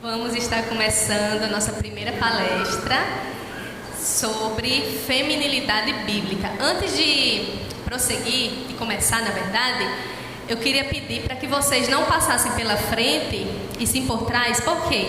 Vamos estar começando a nossa primeira palestra sobre feminilidade bíblica. Antes de prosseguir, de começar, na verdade, eu queria pedir para que vocês não passassem pela frente e sim por trás, porque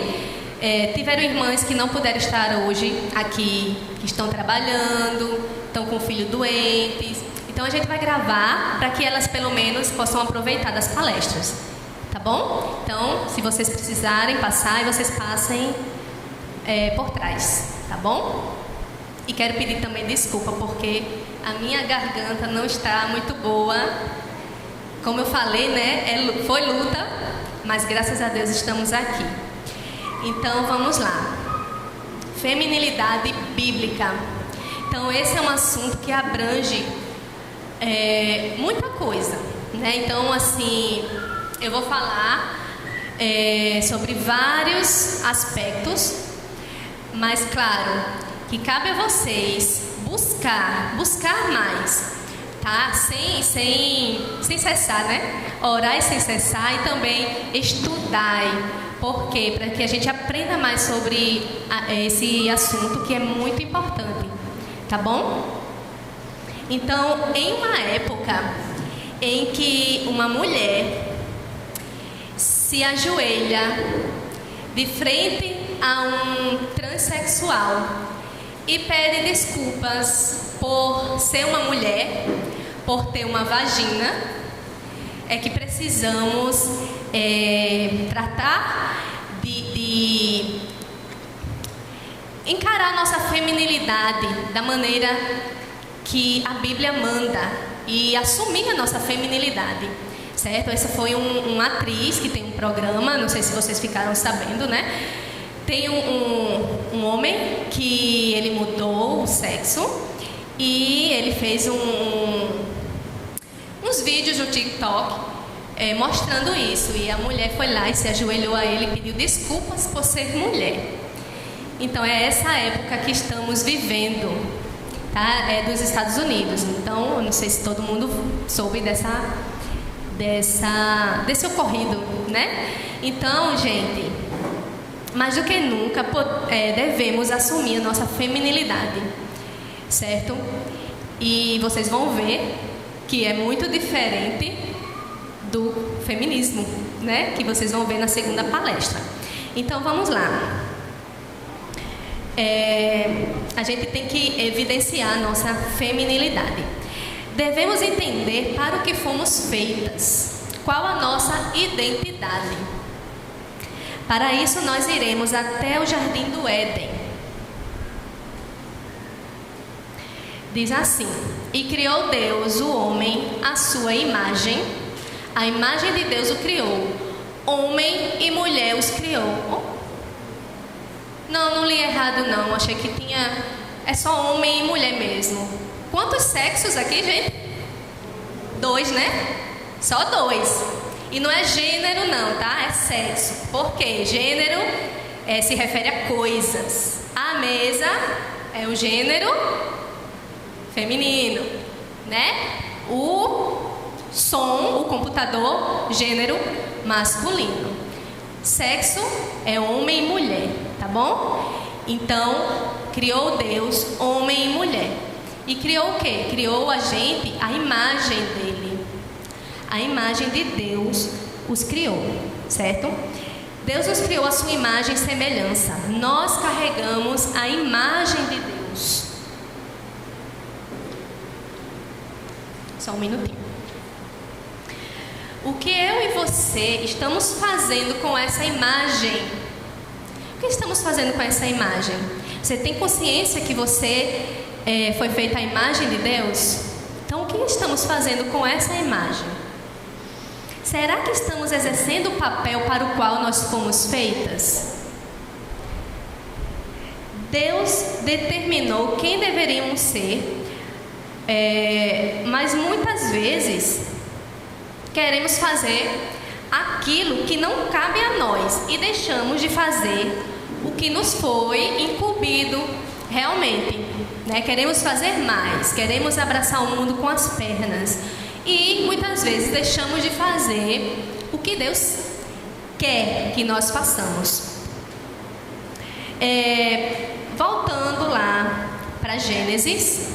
tiveram irmãs que não puderam estar hoje aqui, que estão trabalhando, estão com filhos doentes. Então a gente vai gravar para que elas pelo menos possam aproveitar das palestras. Tá bom? Então, se vocês precisarem passar, vocês passem por trás, tá bom? E quero pedir também desculpa, porque a minha garganta não está muito boa. Como eu falei, né? Foi luta, mas graças a Deus estamos aqui. Então, vamos lá. Feminilidade bíblica. Então, esse é um assunto que abrange muita coisa, né? Então, assim, eu vou falar sobre vários aspectos, mas claro que cabe a vocês buscar mais, tá? Sem cessar, né? Orar sem cessar e também estudar. Por quê? Para que a gente aprenda mais sobre esse assunto que é muito importante, tá bom? Então, em uma época em que uma mulher se ajoelha de frente a um transexual e pede desculpas por ser uma mulher, por ter uma vagina, é que precisamos tratar de encarar nossa feminilidade da maneira que a Bíblia manda e assumir a nossa feminilidade. Certo? Essa foi uma atriz que tem um programa, não sei se vocês ficaram sabendo, né? Tem um homem que ele mudou o sexo e ele fez uns vídeos no TikTok mostrando isso. E a mulher foi lá e se ajoelhou a ele e pediu desculpas por ser mulher. Então é essa época que estamos vivendo, tá? É dos Estados Unidos. Então, eu não sei se todo mundo soube desse ocorrido, né? Então, gente, mais do que nunca devemos assumir a nossa feminilidade, certo? E vocês vão ver que é muito diferente do feminismo, né? Que vocês vão ver na segunda palestra. Então, vamos lá. A gente tem que evidenciar a nossa feminilidade. Devemos entender para o que fomos feitas, qual a nossa identidade. Para isso, nós iremos até o Jardim do Éden. Diz assim: e criou Deus o homem à sua imagem, a imagem de Deus o criou, homem e mulher os criou. Não li errado não, achei que é só homem e mulher mesmo. Quantos sexos aqui, gente? 2, né? Só 2. E não é gênero não, tá? É sexo. Por quê? Gênero se refere a coisas. A mesa é o gênero feminino, né? O som, o computador, gênero masculino. Sexo é homem e mulher, tá bom? Então, criou Deus homem e mulher. E criou o quê? Criou a gente, a imagem dele. A imagem de Deus os criou, certo? Deus nos criou a sua imagem e semelhança. Nós carregamos a imagem de Deus. Só um minutinho. O que eu e você estamos fazendo com essa imagem? O que estamos fazendo com essa imagem? Você tem consciência que você foi feita a imagem de Deus? Então, o que estamos fazendo com essa imagem? Será que estamos exercendo o papel para o qual nós fomos feitas? Deus determinou quem deveríamos ser, mas muitas vezes queremos fazer aquilo que não cabe a nós e deixamos de fazer o que nos foi incumbido realmente, né? Queremos fazer mais, queremos abraçar o mundo com as pernas e muitas vezes deixamos de fazer o que Deus quer que nós façamos. Voltando lá para Gênesis.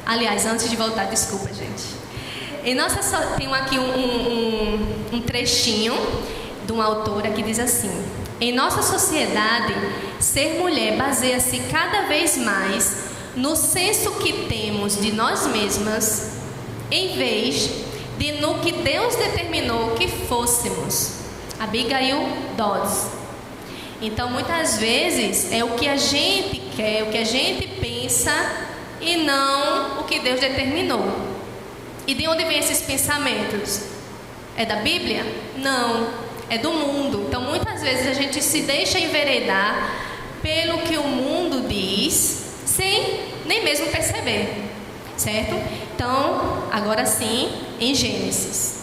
Aliás, antes de voltar, desculpa, gente. Tenho aqui um trechinho de uma autora que diz assim: em nossa sociedade, ser mulher baseia-se cada vez mais no senso que temos de nós mesmas, em vez de no que Deus determinou que fôssemos. Abigail Dodds. Então, muitas vezes, é o que a gente quer, o que a gente pensa, e não o que Deus determinou. E de onde vêm esses pensamentos? É da Bíblia? Não, é do mundo. Então, muitas vezes a gente se deixa enveredar pelo que o mundo diz, sem nem mesmo perceber, certo? Então, agora sim, em Gênesis.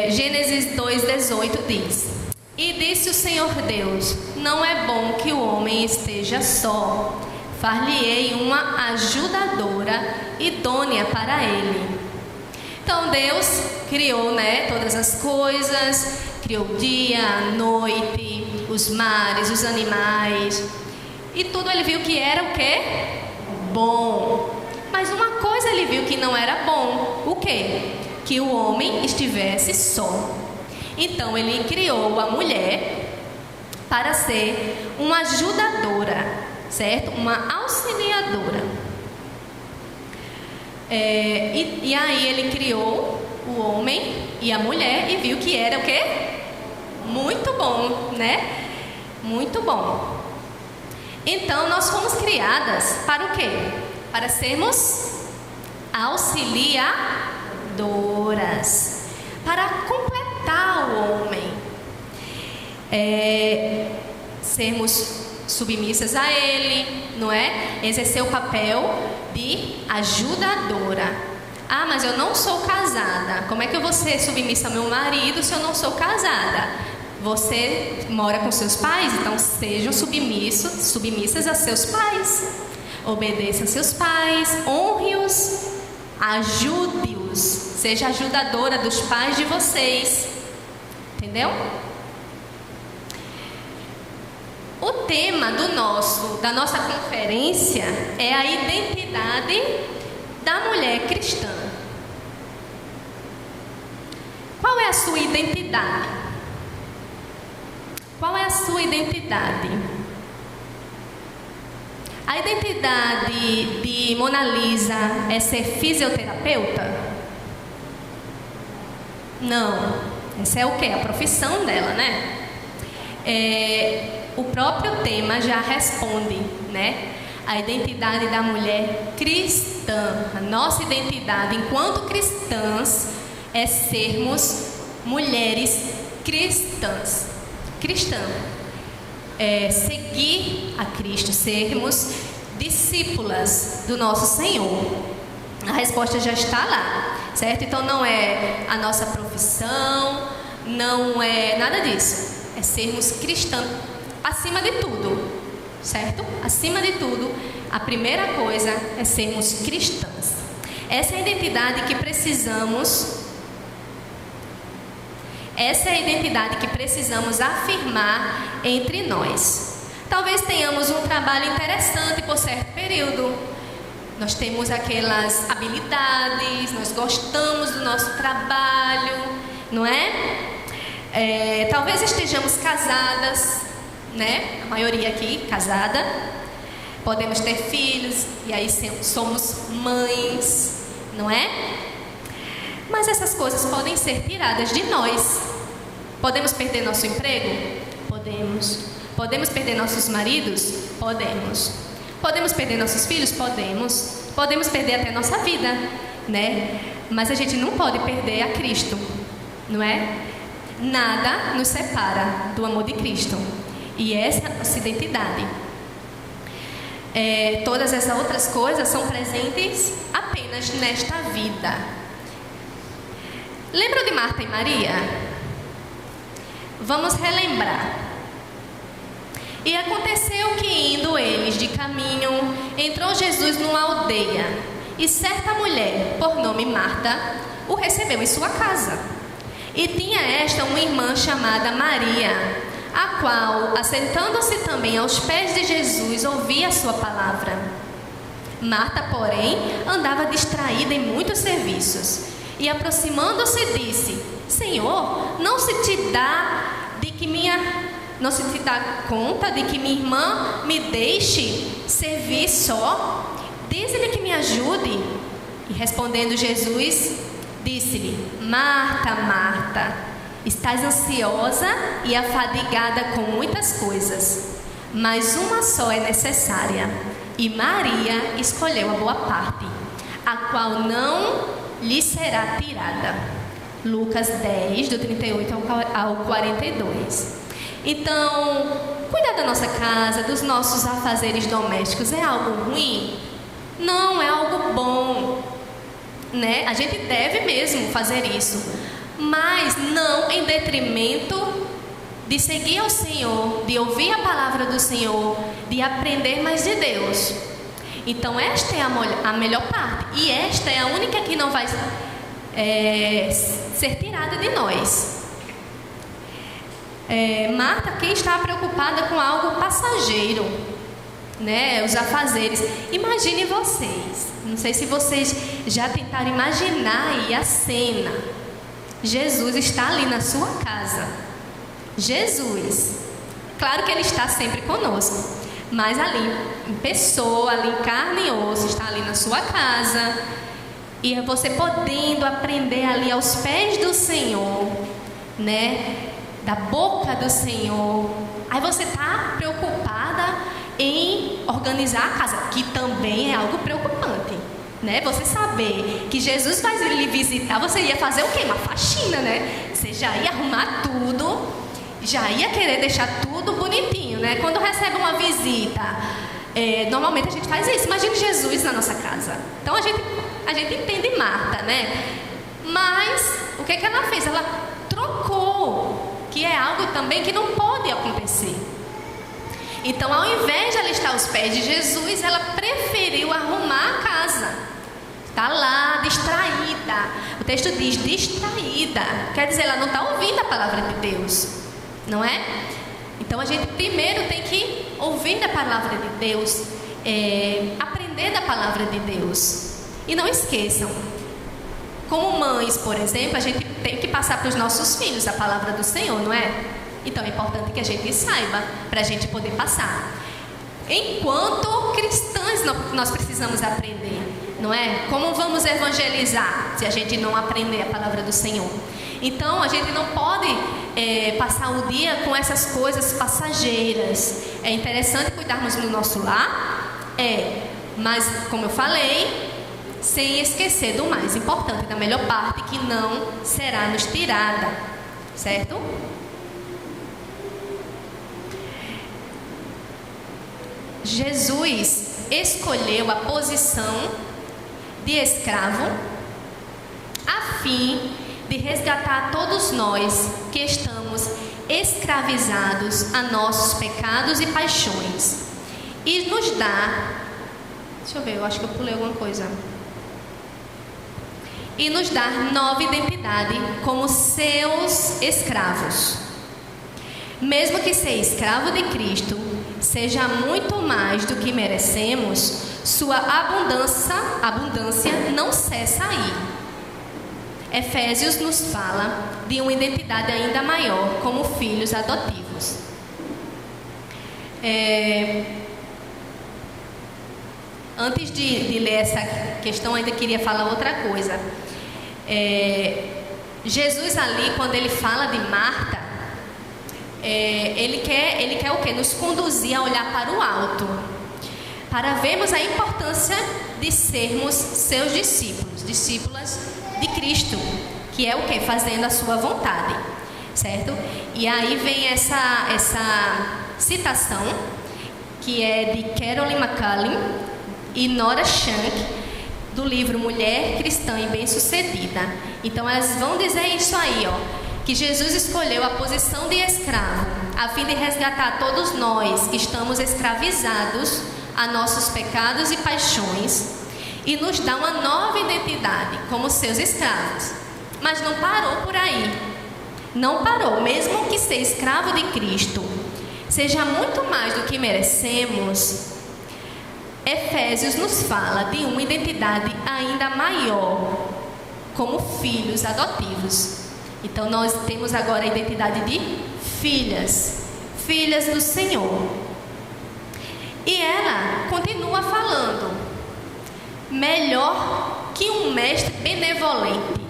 Gênesis 2:18 diz: e disse o Senhor Deus: não é bom que o homem esteja só. Far-lhe-ei uma ajudadora idônea para ele. Então Deus criou, todas as coisas, criou o dia, a noite, os mares, os animais, e tudo ele viu que era o quê? Bom. Mas uma coisa ele viu que não era bom. O quê? Que o homem estivesse só. Então ele criou a mulher para ser uma ajudadora, certo? Uma auxiliadora. E aí ele criou o homem e a mulher e viu que era o quê? Muito bom, né? Muito bom. Então nós fomos criadas para o quê? Para sermos auxiliadoras, para completar o homem, sermos submissas a ele, não é? Exercer o papel de ajudadora. Ah, mas eu não sou casada. Como é que eu vou ser submissa ao meu marido se eu não sou casada? Você mora com seus pais, então sejam submissas a seus pais. Obedeça a seus pais, honre-os, ajude-os, seja ajudadora dos pais de vocês. Entendeu? O tema da nossa conferência é a identidade da mulher cristã. Qual é a sua identidade? Qual é a sua identidade? A identidade de Mona Lisa é ser fisioterapeuta? Não. Essa é o quê? A profissão dela, né? O próprio tema já responde, né? A identidade da mulher cristã. A nossa identidade enquanto cristãs é sermos mulheres cristãs. Seguir a Cristo, sermos discípulas do nosso Senhor. A resposta já está lá, certo? Então não é a nossa profissão, não é nada disso. É sermos cristãos acima de tudo, certo? Acima de tudo, a primeira coisa é sermos cristãs. Essa é a identidade que precisamos. Essa é a identidade que precisamos afirmar entre nós. Talvez tenhamos um trabalho interessante por certo período. Nós temos aquelas habilidades, nós gostamos do nosso trabalho, não é? Talvez estejamos casadas, né? A maioria aqui casada. Podemos ter filhos e aí somos mães, não é? Mas essas coisas podem ser tiradas de nós. Podemos perder nosso emprego? Podemos. Podemos perder nossos maridos? Podemos. Podemos perder nossos filhos? Podemos. Podemos perder até nossa vida, né? Mas a gente não pode perder a Cristo, não é? Nada nos separa do amor de Cristo. E essa é a nossa identidade. Todas essas outras coisas são presentes apenas nesta vida. Lembra de Marta e Maria? Vamos relembrar. E aconteceu que, indo eles de caminho, entrou Jesus numa aldeia, e certa mulher, por nome Marta, o recebeu em sua casa. E tinha esta uma irmã chamada Maria, a qual, assentando-se também aos pés de Jesus, ouvia a sua palavra. Marta, porém, andava distraída em muitos serviços. E aproximando-se disse: Senhor, não se te dá conta de que minha irmã me deixe servir só? Dize-lhe que me ajude. E respondendo Jesus, disse-lhe: Marta, Marta, estás ansiosa e afadigada com muitas coisas, mas uma só é necessária. E Maria escolheu a boa parte, a qual não lhe será tirada. Lucas 10, do 38 ao 42. Então, cuidar da nossa casa, dos nossos afazeres domésticos é algo ruim? Não, é algo bom, né? A gente deve mesmo fazer isso, mas não em detrimento de seguir ao Senhor, de ouvir a palavra do Senhor, de aprender mais de Deus. Então, esta é a melhor parte, e esta é a única que não vai ser tirada de nós. Marta, quem está preocupada com algo passageiro, né? Os afazeres. Imagine vocês, não sei se vocês já tentaram imaginar aí a cena. Jesus está ali na sua casa. Jesus, claro que Ele está sempre conosco, mas ali em pessoa, ali em carne e osso, está ali na sua casa. E você podendo aprender ali aos pés do Senhor, né? Da boca do Senhor. Aí você está preocupada em organizar a casa, que também é algo preocupante, né? Você saber que Jesus vai lhe visitar, você ia fazer o quê? Uma faxina, né? Você já ia arrumar tudo, já ia querer deixar tudo bonitinho, né? Quando recebe uma visita, normalmente a gente faz isso. Imagine Jesus na nossa casa. Então a gente entende Marta, né? Mas o que ela fez? Ela trocou, que é algo também que não pode acontecer. Então, ao invés de ela estar aos pés de Jesus, ela preferiu arrumar a casa. Está lá, distraída. O texto diz distraída. Quer dizer, ela não está ouvindo a palavra de Deus, não é? Então, a gente primeiro tem que ouvir a palavra de Deus, aprender da palavra de Deus. E não esqueçam, como mães, por exemplo, a gente tem que passar para os nossos filhos a palavra do Senhor, não é? Então é importante que a gente saiba, para a gente poder passar. Enquanto cristãs, nós precisamos aprender, não é? Como vamos evangelizar se a gente não aprender a palavra do Senhor? Então a gente não pode passar o dia com essas coisas passageiras. É interessante cuidarmos do nosso lar, mas como eu falei, sem esquecer do mais importante, da melhor parte, que não será nos tirada, certo? Jesus escolheu a posição de escravo a fim de resgatar todos nós que estamos escravizados a nossos pecados e paixões e nos dar, deixa eu ver, eu acho que eu pulei alguma coisa, e nos dar nova identidade como seus escravos. Mesmo que ser escravo de Cristo seja muito mais do que merecemos, sua abundância não cessa aí. Efésios nos fala de uma identidade ainda maior como filhos adotivos. Antes de ler essa questão, ainda queria falar outra coisa. Jesus ali, quando ele fala de Marta, ele quer o quê? Nos conduzir a olhar para o alto, para vermos a importância de sermos seus discípulas de Cristo, que é o quê? Fazendo a sua vontade, certo? E aí vem essa citação, que é de Carolyn McCallum e Nora Shank, do livro Mulher Cristã e Bem-Sucedida. Então elas vão dizer isso aí, que Jesus escolheu a posição de escravo a fim de resgatar todos nós que estamos escravizados a nossos pecados e paixões e nos dá uma nova identidade como seus escravos. Mas não parou por aí. Não parou, mesmo que ser escravo de Cristo seja muito mais do que merecemos, Efésios nos fala de uma identidade ainda maior, como filhos adotivos. Então nós temos agora a identidade de filhas, filhas do Senhor. E ela continua falando: melhor que um mestre benevolente,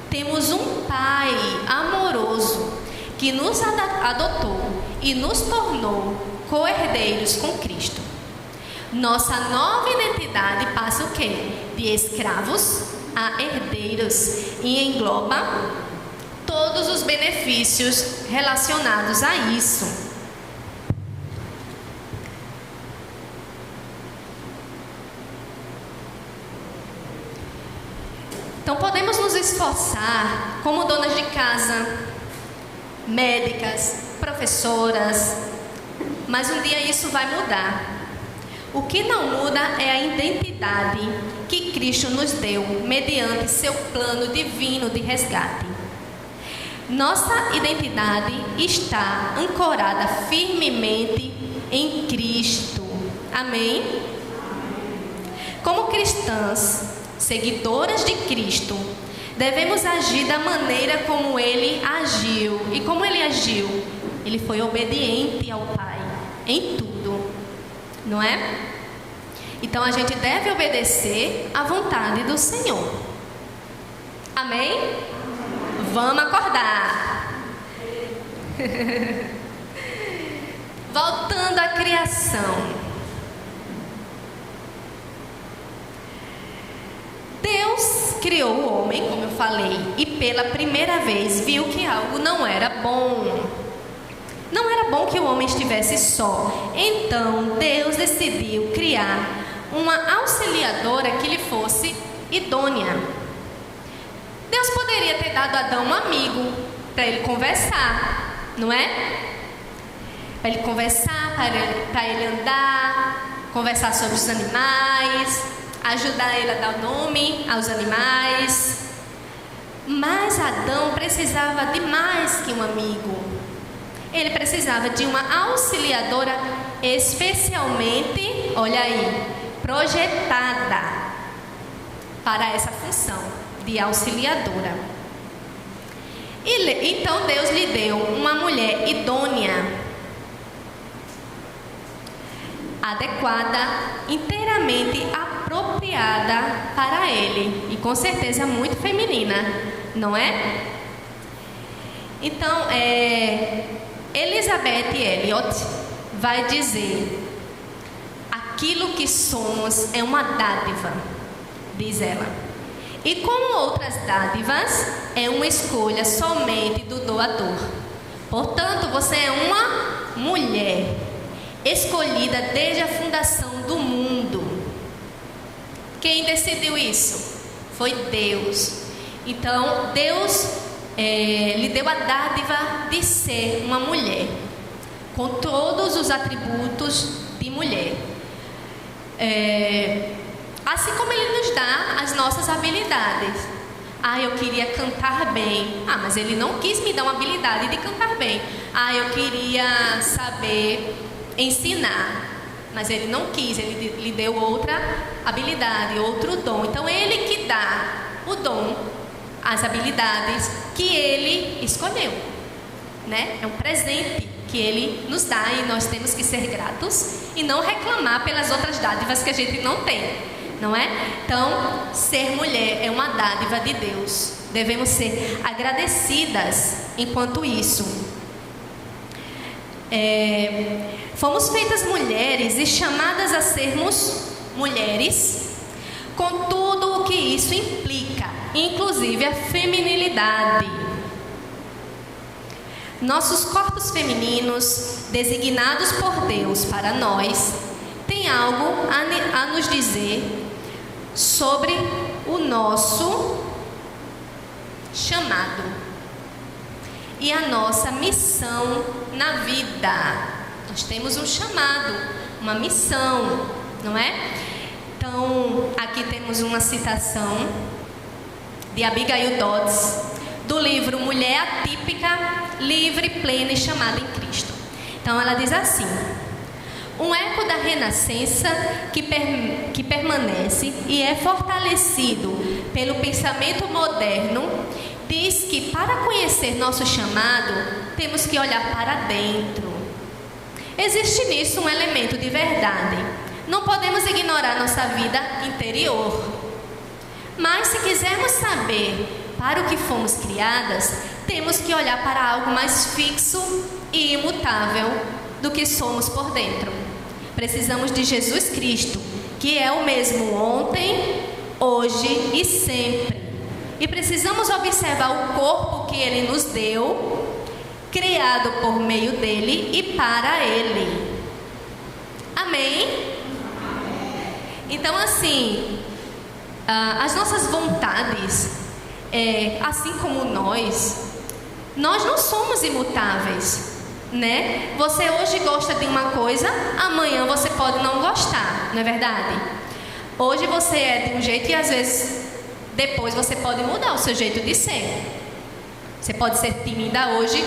temos um Pai amoroso que nos adotou e nos tornou co-herdeiros com Cristo. Nossa nova identidade passa o quê? De escravos a herdeiros e engloba todos os benefícios relacionados a isso. Então podemos nos esforçar como donas de casa, médicas, professoras, mas um dia isso vai mudar. O que não muda é a identidade que Cristo nos deu mediante seu plano divino de resgate. Nossa identidade está ancorada firmemente em Cristo. Amém? Como cristãs, seguidoras de Cristo, devemos agir da maneira como Ele agiu. E como Ele agiu? Ele foi obediente ao Pai em tudo, não é? Então a gente deve obedecer à vontade do Senhor. Amém? Vamos acordar. Voltando à criação. Deus criou o homem, como eu falei, e pela primeira vez viu que algo não era bom. Não era bom que o homem estivesse só. Então Deus decidiu criar uma auxiliadora que lhe fosse idônea. Deus poderia ter dado a Adão um amigo para ele conversar, não é? Para ele conversar, para ele andar, conversar sobre os animais, ajudar ele a dar nome aos animais. Mas Adão precisava de mais que um amigo. Ele precisava de uma auxiliadora especialmente, olha aí, projetada para essa função de auxiliadora. Então Deus lhe deu uma mulher idônea, adequada, inteiramente apropriada para ele, e com certeza muito feminina, não é? Então, Elizabeth Elliot vai dizer: aquilo que somos é uma dádiva, diz ela. E como outras dádivas, é uma escolha somente do doador. Portanto, você é uma mulher escolhida desde a fundação do mundo. Quem decidiu isso? Foi Deus. Então, Deus lhe deu a dádiva de ser uma mulher, com todos os atributos de mulher. Assim como Ele nos dá as nossas habilidades. Eu queria cantar bem. Mas Ele não quis me dar uma habilidade de cantar bem. Eu queria saber ensinar. Mas Ele não quis, Ele lhe deu outra habilidade, outro dom. Então Ele que dá o dom, as habilidades que Ele escolheu, né? É um presente que Ele nos dá e nós temos que ser gratos e não reclamar pelas outras dádivas que a gente não tem, não é? Então, ser mulher é uma dádiva de Deus. Devemos ser agradecidas enquanto isso. Fomos feitas mulheres e chamadas a sermos mulheres com tudo o que isso implica, inclusive a feminilidade. Nossos corpos femininos, designados por Deus para nós, têm algo a nos dizer sobre o nosso chamado e a nossa missão na vida. Nós temos um chamado, uma missão, não é? Então, aqui temos uma citação de Abigail Dodds, do livro Mulher Atípica, Livre, Plena e Chamada em Cristo. Então, ela diz assim: um eco da renascença que permanece e é fortalecido pelo pensamento moderno diz que para conhecer nosso chamado, temos que olhar para dentro. Existe nisso um elemento de verdade. Não podemos ignorar nossa vida interior. Mas se quisermos saber para o que fomos criadas, temos que olhar para algo mais fixo e imutável do que somos por dentro. Precisamos de Jesus Cristo, que é o mesmo ontem, hoje e sempre. E precisamos observar o corpo que Ele nos deu, criado por meio dEle e para Ele. Amém? Então, assim, as nossas vontades, assim como nós não somos imutáveis, né? Você hoje gosta de uma coisa, amanhã você pode não gostar, não é verdade? Hoje você é de um jeito e às vezes depois você pode mudar o seu jeito de ser. Você pode ser tímida hoje,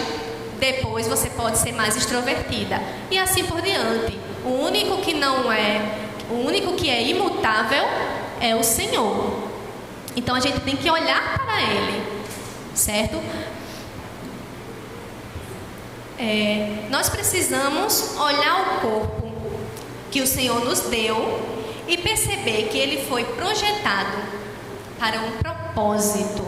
depois você pode ser mais extrovertida e assim por diante. O único que é imutável é o Senhor. Então a gente tem que olhar para Ele, certo? Nós precisamos olhar o corpo que o Senhor nos deu e perceber que ele foi projetado para um propósito.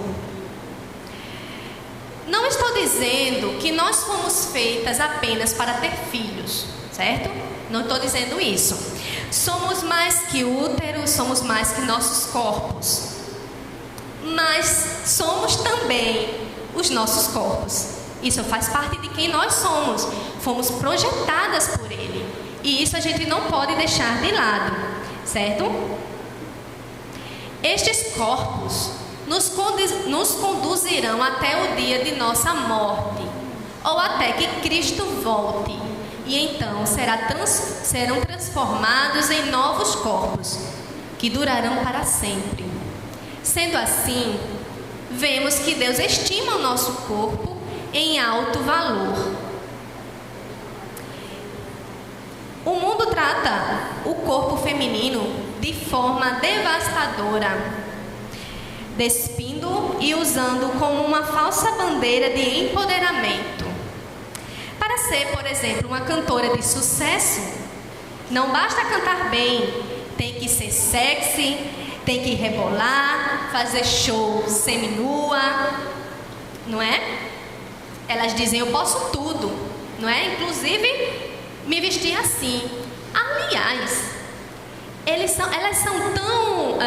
Não estou dizendo que nós fomos feitas apenas para ter filhos, certo? Não estou dizendo isso. Somos mais que útero, somos mais que nossos corpos. Mas somos também os nossos corpos. Isso faz parte de quem nós somos. Fomos projetadas por Ele. E isso a gente não pode deixar de lado, certo? Estes corpos nos conduzirão até o dia de nossa morte, ou até que Cristo volte. E então serão transformados em novos corpos, que durarão para sempre. Sendo assim, vemos que Deus estima o nosso corpo em alto valor. O mundo trata o corpo feminino de forma devastadora, despindo e usando como uma falsa bandeira de empoderamento. Para ser, por exemplo, uma cantora de sucesso, não basta cantar bem, tem que ser sexy, tem que rebolar, fazer show seminua, não é? Elas dizem, eu posso tudo, não é? Inclusive, me vestir assim. Aliás, elas são tão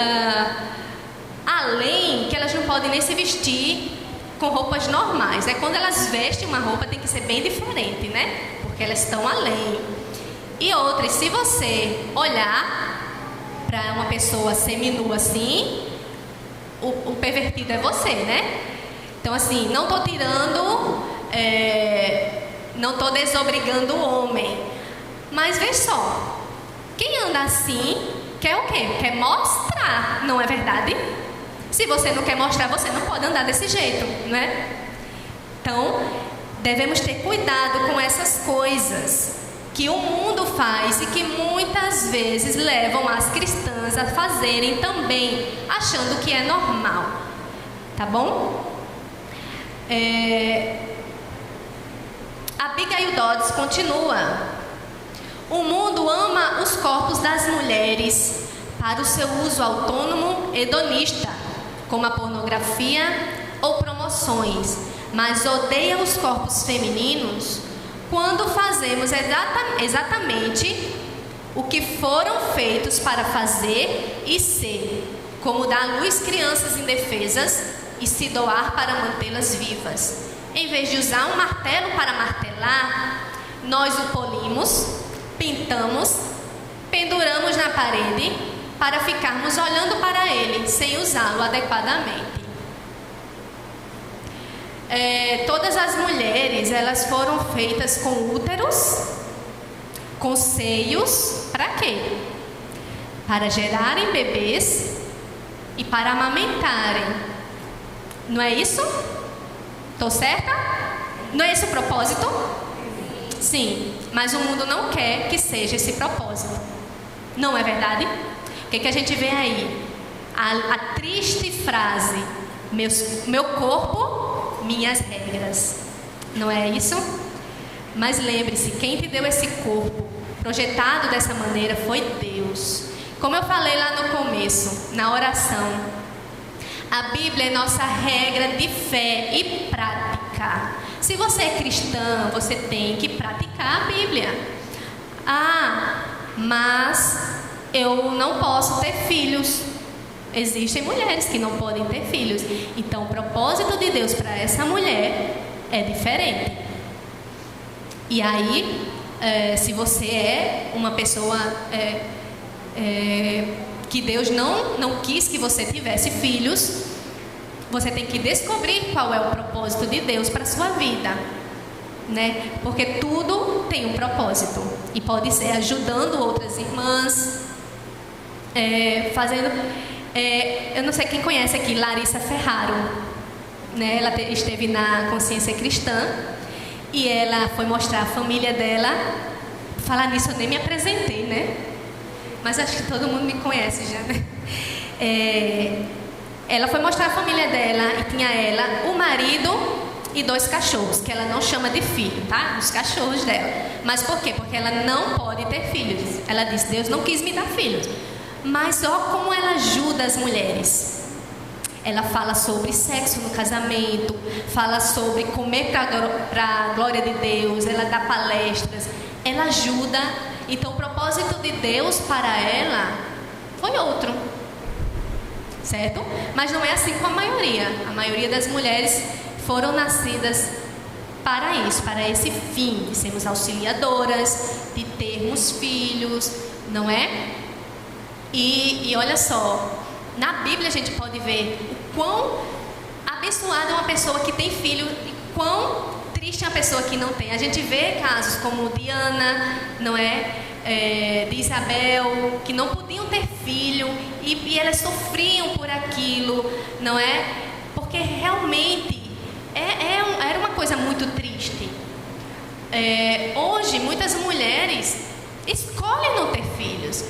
além que elas não podem nem se vestir com roupas normais. Quando elas vestem uma roupa tem que ser bem diferente, né? Porque elas estão além. E outra, se você olhar para uma pessoa seminua assim, o pervertido é você, né? Então assim, não estou tirando, não estou desobrigando o homem. Mas vê só, quem anda assim quer o quê? Quer mostrar, não é verdade? Se você não quer mostrar, você não pode andar desse jeito, né? Então, devemos ter cuidado com essas coisas que o mundo faz e que muitas vezes levam as cristãs a fazerem também, achando que é normal. Tá bom? Abigail Dodds continua. O mundo ama os corpos das mulheres para o seu uso autônomo hedonista, como a pornografia ou promoções, mas odeia os corpos femininos quando fazemos exatamente o que foram feitos para fazer e ser, como dar à luz crianças indefesas e se doar para mantê-las vivas. Em vez de usar um martelo para martelar, nós o polimos, pintamos, penduramos na parede para ficarmos olhando para ele sem usá-lo adequadamente. Todas as mulheres, elas foram feitas com úteros, com seios, para quê? para gerarem bebês e para amamentarem. Não é isso? Estou certa? Não é esse o propósito? Sim, mas o mundo não quer que seja esse propósito. Não é verdade? O que a gente vê aí? A triste frase: meu corpo, minhas regras. Não é isso? Mas lembre-se, quem te deu esse corpo projetado dessa maneira foi Deus. Como eu falei lá no começo, na oração, a Bíblia é nossa regra de fé e prática. Se você é cristã, você tem que praticar a Bíblia. Mas eu não posso ter filhos. Existem mulheres que não podem ter filhos. Então o propósito de Deus para essa mulher é diferente. E aí, se você é uma pessoa que Deus não quis que você tivesse filhos, você tem que descobrir qual é o propósito de Deus para a sua vida, né? Porque tudo tem um propósito. E pode ser ajudando outras irmãs, fazendo... eu não sei quem conhece aqui, Larissa Ferraro, né? Ela esteve na Consciência Cristã e ela foi mostrar a família dela. Falar nisso eu nem me apresentei, né? Mas acho que todo mundo me conhece já, né? Ela foi mostrar a família dela e tinha ela, o marido e 2 cachorros, que ela não chama de filho, tá? Os cachorros dela. Mas por quê? Porque ela não pode ter filhos. Ela disse: Deus não quis me dar filhos. Mas olha como ela ajuda as mulheres. Ela fala sobre sexo no casamento, fala sobre comer para a glória de Deus, ela dá palestras, ela ajuda. Então o propósito de Deus para ela foi outro, certo? Mas não é assim com a maioria. A maioria das mulheres foram nascidas para isso, para esse fim, de sermos auxiliadoras, de termos filhos, não é? E olha só, na Bíblia a gente pode ver o quão abençoada é uma pessoa que tem filho e quão triste é uma pessoa que não tem. A gente vê casos como de Ana, não é? De Isabel, que não podiam ter filho e elas sofriam por aquilo, não é? Porque realmente era uma coisa muito triste. Hoje muitas mulheres escolhem não ter filhos.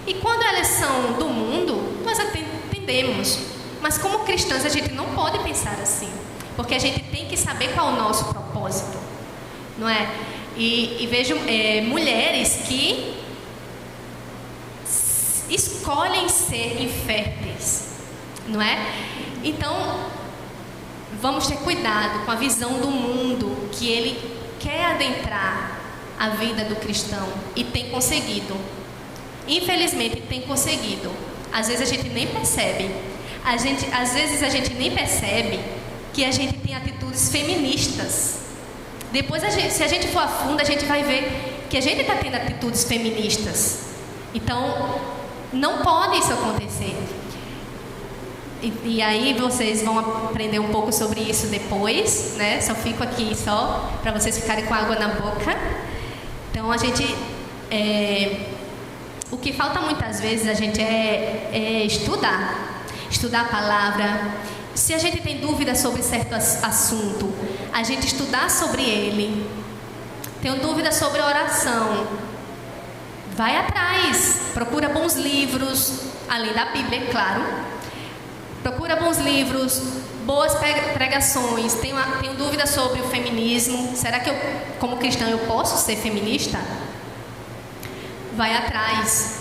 E quando elas são do mundo, nós entendemos. Mas como cristãs a gente não pode pensar assim. Porque a gente tem que saber qual é o nosso propósito. Não é? E vejo mulheres que escolhem ser inférteis. Não é? Então, vamos ter cuidado com a visão do mundo que ele quer adentrar a vida do cristão. E tem conseguido. Infelizmente tem conseguido. Às vezes a gente nem percebe. Às vezes a gente nem percebe que a gente tem atitudes feministas. Depois, se a gente for a fundo, a gente vai ver que a gente está tendo atitudes feministas. Então, não pode isso acontecer. E aí vocês vão aprender um pouco sobre isso depois, né? Só fico aqui só para vocês ficarem com água na boca. Então, a gente... O que falta muitas vezes a gente é estudar a palavra. Se a gente tem dúvida sobre certo assunto, a gente estudar sobre ele. Tenho dúvida sobre oração, vai atrás, procura bons livros, além da Bíblia, é claro. Procura bons livros, boas pregações. Tenho dúvida sobre o feminismo. Será que eu, como cristã, eu posso ser feminista? Vai atrás,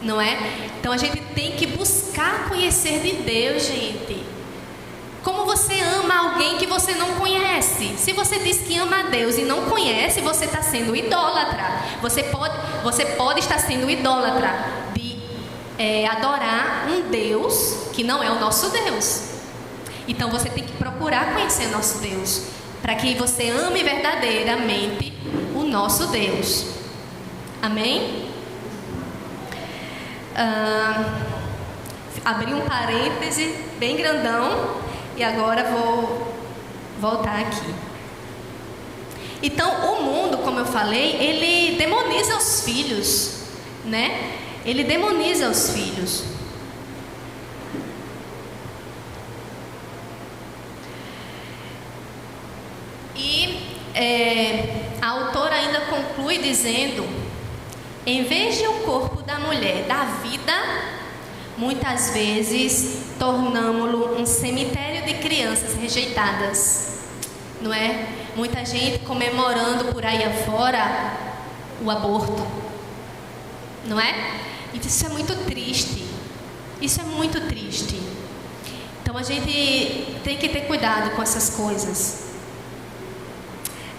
não é? Então a gente tem que buscar conhecer de Deus, gente. Como você ama alguém que você não conhece? Se você diz que ama a Deus e não conhece, você está sendo idólatra. Você pode estar sendo idólatra de adorar um Deus que não é o nosso Deus. Então você tem que procurar conhecer o nosso Deus, para que você ame verdadeiramente o nosso Deus. Amém? Abri um parêntese bem grandão e agora vou voltar aqui. Então, o mundo, como eu falei, ele demoniza os filhos, né? ele demoniza os filhos. E a autora ainda conclui dizendo: em vez de o corpo da mulher dar vida, muitas vezes tornamo-lo um cemitério de crianças rejeitadas, não é? Muita gente comemorando por aí afora o aborto, não é? E isso é muito triste. Isso é muito triste. Então a gente tem que ter cuidado com essas coisas.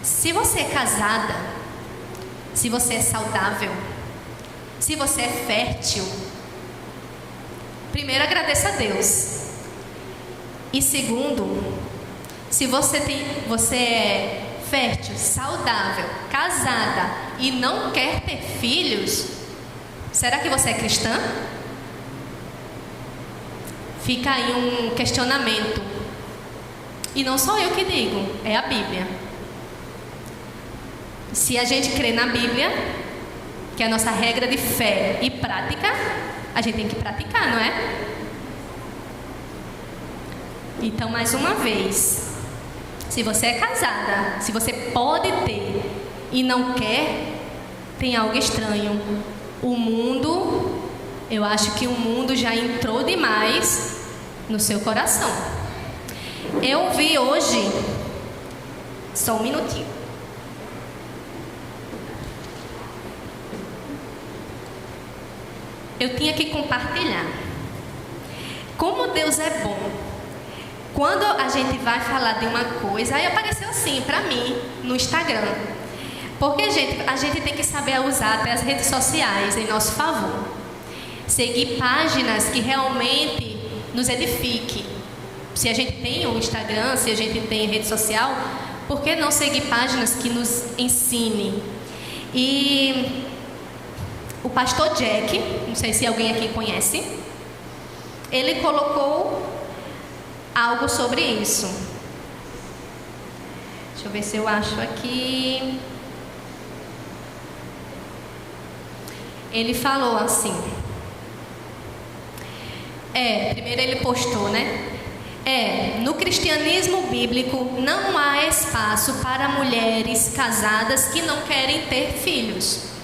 Se você é casada, se você é saudável, se você é fértil, primeiro agradeça a Deus. E segundo, se você é fértil, saudável, casada e não quer ter filhos, será que você é cristã? Fica aí um questionamento. E não sou eu que digo, é a Bíblia. Se a gente crê na Bíblia, que é a nossa regra de fé e prática, a gente tem que praticar, não é? Então, mais uma vez, se você é casada, se você pode ter e não quer, tem algo estranho. O mundo, eu acho que o mundo já entrou demais no seu coração. Eu vi hoje, só um minutinho. Eu tinha que compartilhar. Como Deus é bom. Quando a gente vai falar de uma coisa, aí apareceu assim para mim no Instagram. Porque, a gente tem que saber usar até as redes sociais em nosso favor. Seguir páginas que realmente nos edifiquem. Se a gente tem o Instagram, se a gente tem rede social, por que não seguir páginas que nos ensinem? E o pastor Jack, não sei se alguém aqui conhece, ele colocou algo sobre isso. Deixa eu ver se eu acho aqui. Ele falou assim. Primeiro ele postou, né? No cristianismo bíblico não há espaço para mulheres casadas que não querem ter filhos.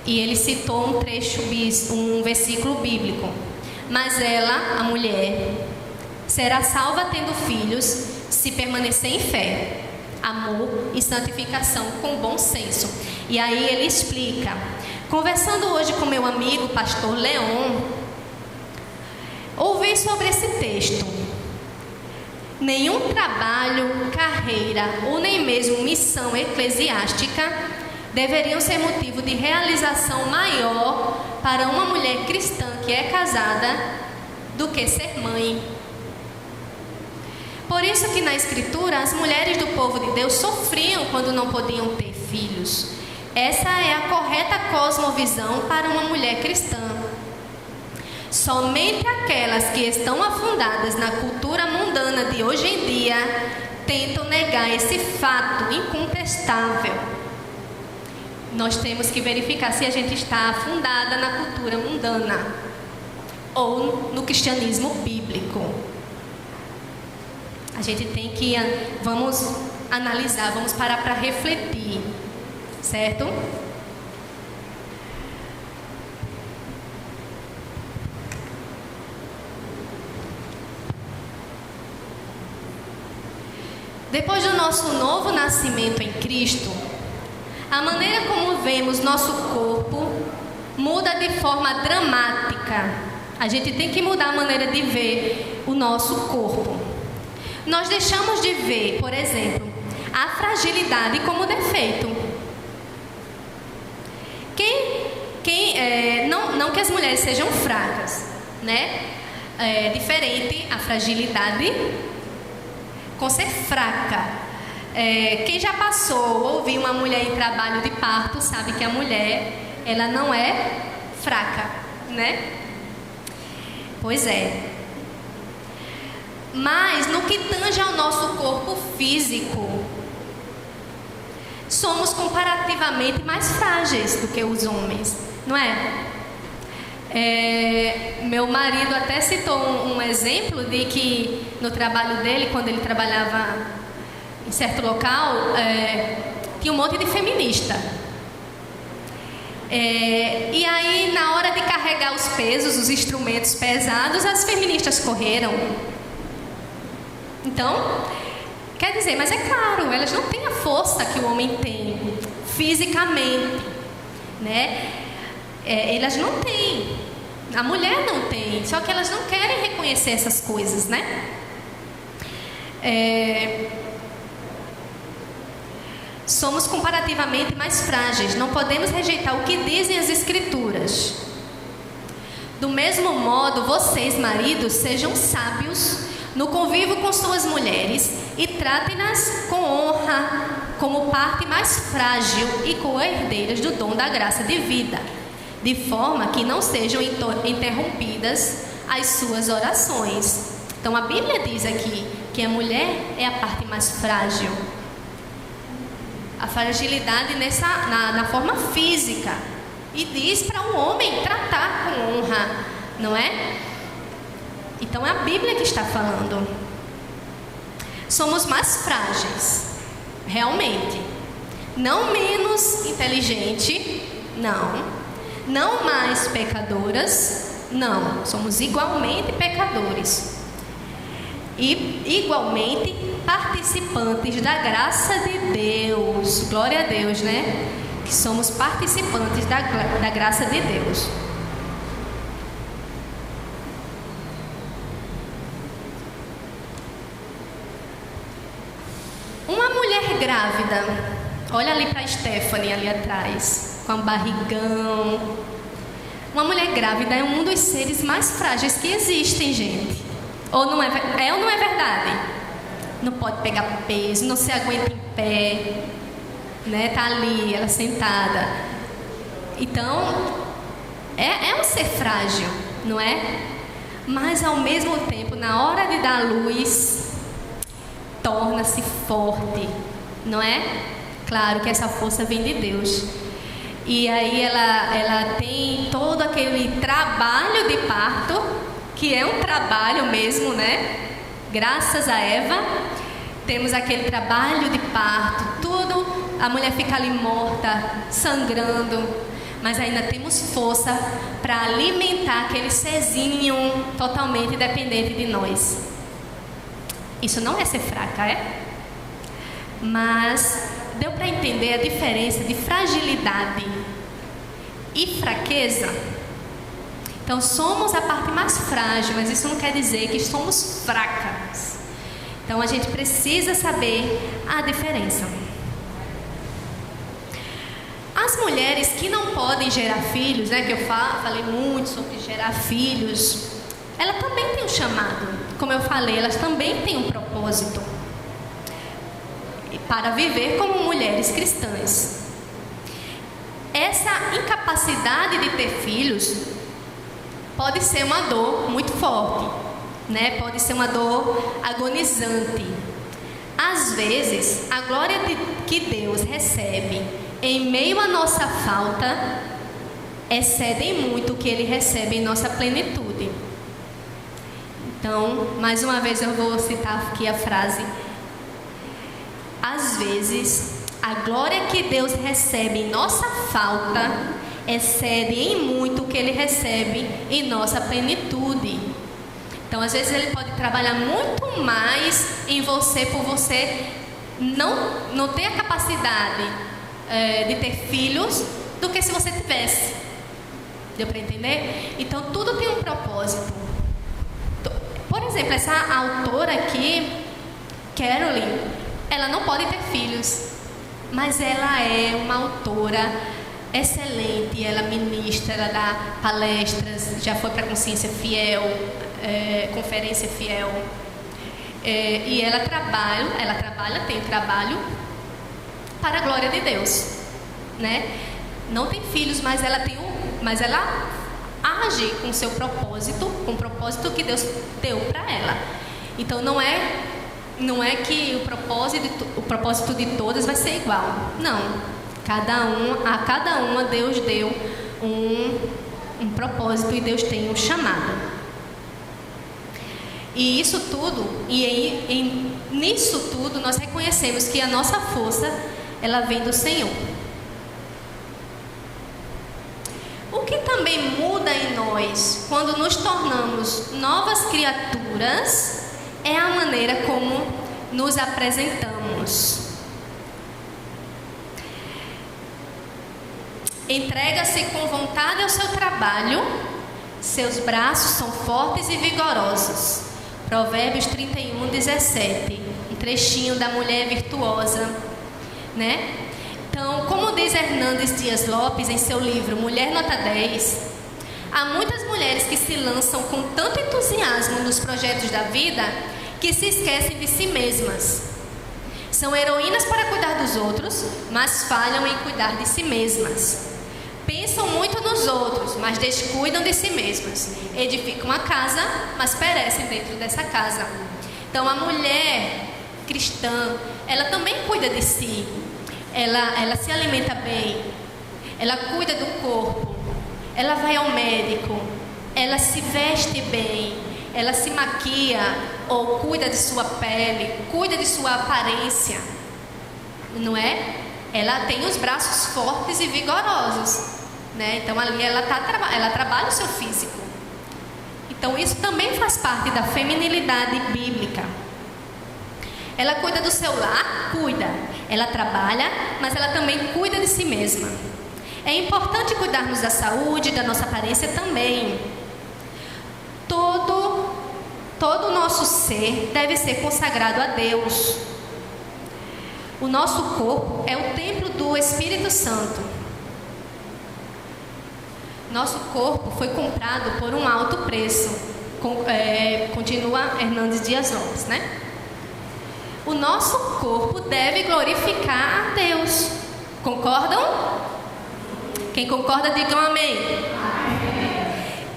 E ele citou um trecho, um versículo bíblico. Mas ela, a mulher, será salva tendo filhos se permanecer em fé, amor e santificação com bom senso. E aí ele explica. Conversando hoje com meu amigo, pastor Leon, ouvi sobre esse texto. Nenhum trabalho, carreira ou nem mesmo missão eclesiástica deveriam ser motivo de realização maior para uma mulher cristã que é casada do que ser mãe. Por isso que na Escritura as mulheres do povo de Deus sofriam quando não podiam ter filhos. Essa é a correta cosmovisão para uma mulher cristã. Somente aquelas que estão afundadas na cultura mundana de hoje em dia tentam negar esse fato incontestável. Nós temos que verificar se a gente está afundada na cultura mundana ou no cristianismo bíblico. A gente tem que, vamos analisar, vamos parar para refletir, certo? Depois do nosso novo nascimento em Cristo, a maneira como vemos nosso corpo muda de forma dramática. A gente tem que mudar a maneira de ver o nosso corpo. Nós deixamos de ver, por exemplo, a fragilidade como defeito. Não que as mulheres sejam fracas, né? É diferente a fragilidade com ser fraca. Quem já passou ou ouviu uma mulher em trabalho de parto sabe que a mulher, ela não é fraca, né? Pois é. Mas no que tange ao nosso corpo físico, somos comparativamente mais frágeis do que os homens, não é? Meu marido até citou um exemplo de que no trabalho dele, quando ele trabalhava em certo local, tinha um monte de feminista. E aí, na hora de carregar os pesos, os instrumentos pesados, as feministas correram. Então, quer dizer, mas é claro, elas não têm a força que o homem tem fisicamente, né? Elas não têm. A mulher não tem, só que elas não querem reconhecer essas coisas, né? Somos comparativamente mais frágeis, não podemos rejeitar o que dizem as Escrituras. Do mesmo modo, vocês, maridos, sejam sábios no convívio com suas mulheres e tratem-nas com honra, como parte mais frágil e co-herdeiras do dom da graça de vida, de forma que não sejam interrompidas as suas orações. Então a Bíblia diz aqui que a mulher é a parte mais frágil. A fragilidade na forma física. E diz para o homem tratar com honra, não é? Então é a Bíblia que está falando. Somos mais frágeis, realmente. Não menos inteligente, não. Não mais pecadoras, não. Somos igualmente pecadores. E igualmente participantes da graça de Deus. Glória a Deus, né? Que somos participantes da graça de Deus. Uma mulher grávida, olha ali para a Stephanie ali atrás, com um barrigão. Uma mulher grávida é um dos seres mais frágeis que existem, gente. Ou não é verdade? Não pode pegar peso, não se aguenta em pé, né? Tá ali, ela sentada. Então, é um ser frágil, não é? Mas ao mesmo tempo, na hora de dar luz, torna-se forte, não é? Claro que essa força vem de Deus. E aí ela tem todo aquele trabalho de parto, que é um trabalho mesmo, né? Graças a Eva, temos aquele trabalho de parto, tudo, a mulher fica ali morta, sangrando, mas ainda temos força para alimentar aquele serzinho totalmente dependente de nós. Isso não é ser fraca, é? Mas deu para entender a diferença de fragilidade e fraqueza? Então somos a parte mais frágil, mas isso não quer dizer que somos fracas. Então a gente precisa saber a diferença. As mulheres que não podem gerar filhos, né, que eu falei muito sobre gerar filhos, ela também tem um chamado. Como eu falei, elas também têm um propósito para viver como mulheres cristãs. Essa incapacidade de ter filhos pode ser uma dor muito forte, né? Pode ser uma dor agonizante. Às vezes, a glória que Deus recebe em meio à nossa falta excede muito o que Ele recebe em nossa plenitude. Então, mais uma vez eu vou citar aqui a frase: às vezes, a glória que Deus recebe em nossa falta excede em muito o que Ele recebe em nossa plenitude. Então, às vezes, Ele pode trabalhar muito mais em você por você não ter a capacidade de ter filhos do que se você tivesse. Deu para entender? Então, tudo tem um propósito. Por exemplo, essa autora aqui, Caroline, ela não pode ter filhos, mas ela é uma autora excelente. Ela ministra, ela dá palestras, já foi para Consciência Fiel, Conferência Fiel, e ela trabalha, tem trabalho para a glória de Deus, né? Não tem filhos, mas ela age com seu propósito, com o propósito que Deus deu para ela. Então não é que o propósito de todas vai ser igual. Não. A cada uma Deus deu um propósito e Deus tem um chamado. E isso tudo, nisso tudo, nós reconhecemos que a nossa força, ela vem do Senhor. O que também muda em nós, quando nos tornamos novas criaturas, é a maneira como nos apresentamos. Entrega-se com vontade ao seu trabalho, seus braços são fortes e vigorosos. Provérbios 31:17, um trechinho da mulher virtuosa, né? Então, como diz Hernandes Dias Lopes em seu livro Mulher Nota 10, há muitas mulheres que se lançam com tanto entusiasmo nos projetos da vida que se esquecem de si mesmas. São heroínas para cuidar dos outros, mas falham em cuidar de si mesmas. Pensam muito nos outros, mas descuidam de si mesmas. Edificam a casa, mas perecem dentro dessa casa. Então, a mulher cristã, ela também cuida de si. Ela se alimenta bem. Ela cuida do corpo. Ela vai ao médico. Ela se veste bem. Ela se maquia ou cuida de sua pele, cuida de sua aparência. Não é? Ela tem os braços fortes e vigorosos. Né? Então ali ela trabalha o seu físico. Então isso também faz parte da feminilidade bíblica. Ela cuida do seu lar? Cuida. Ela trabalha, mas ela também cuida de si mesma. É importante cuidarmos da saúde, da nossa aparência também. Todo o nosso ser deve ser consagrado a Deus. O nosso corpo é o templo do Espírito Santo. Nosso corpo foi comprado por um alto preço. Continua Hernandes Dias Lopes, né? O nosso corpo deve glorificar a Deus. Concordam? Quem concorda, digam amém.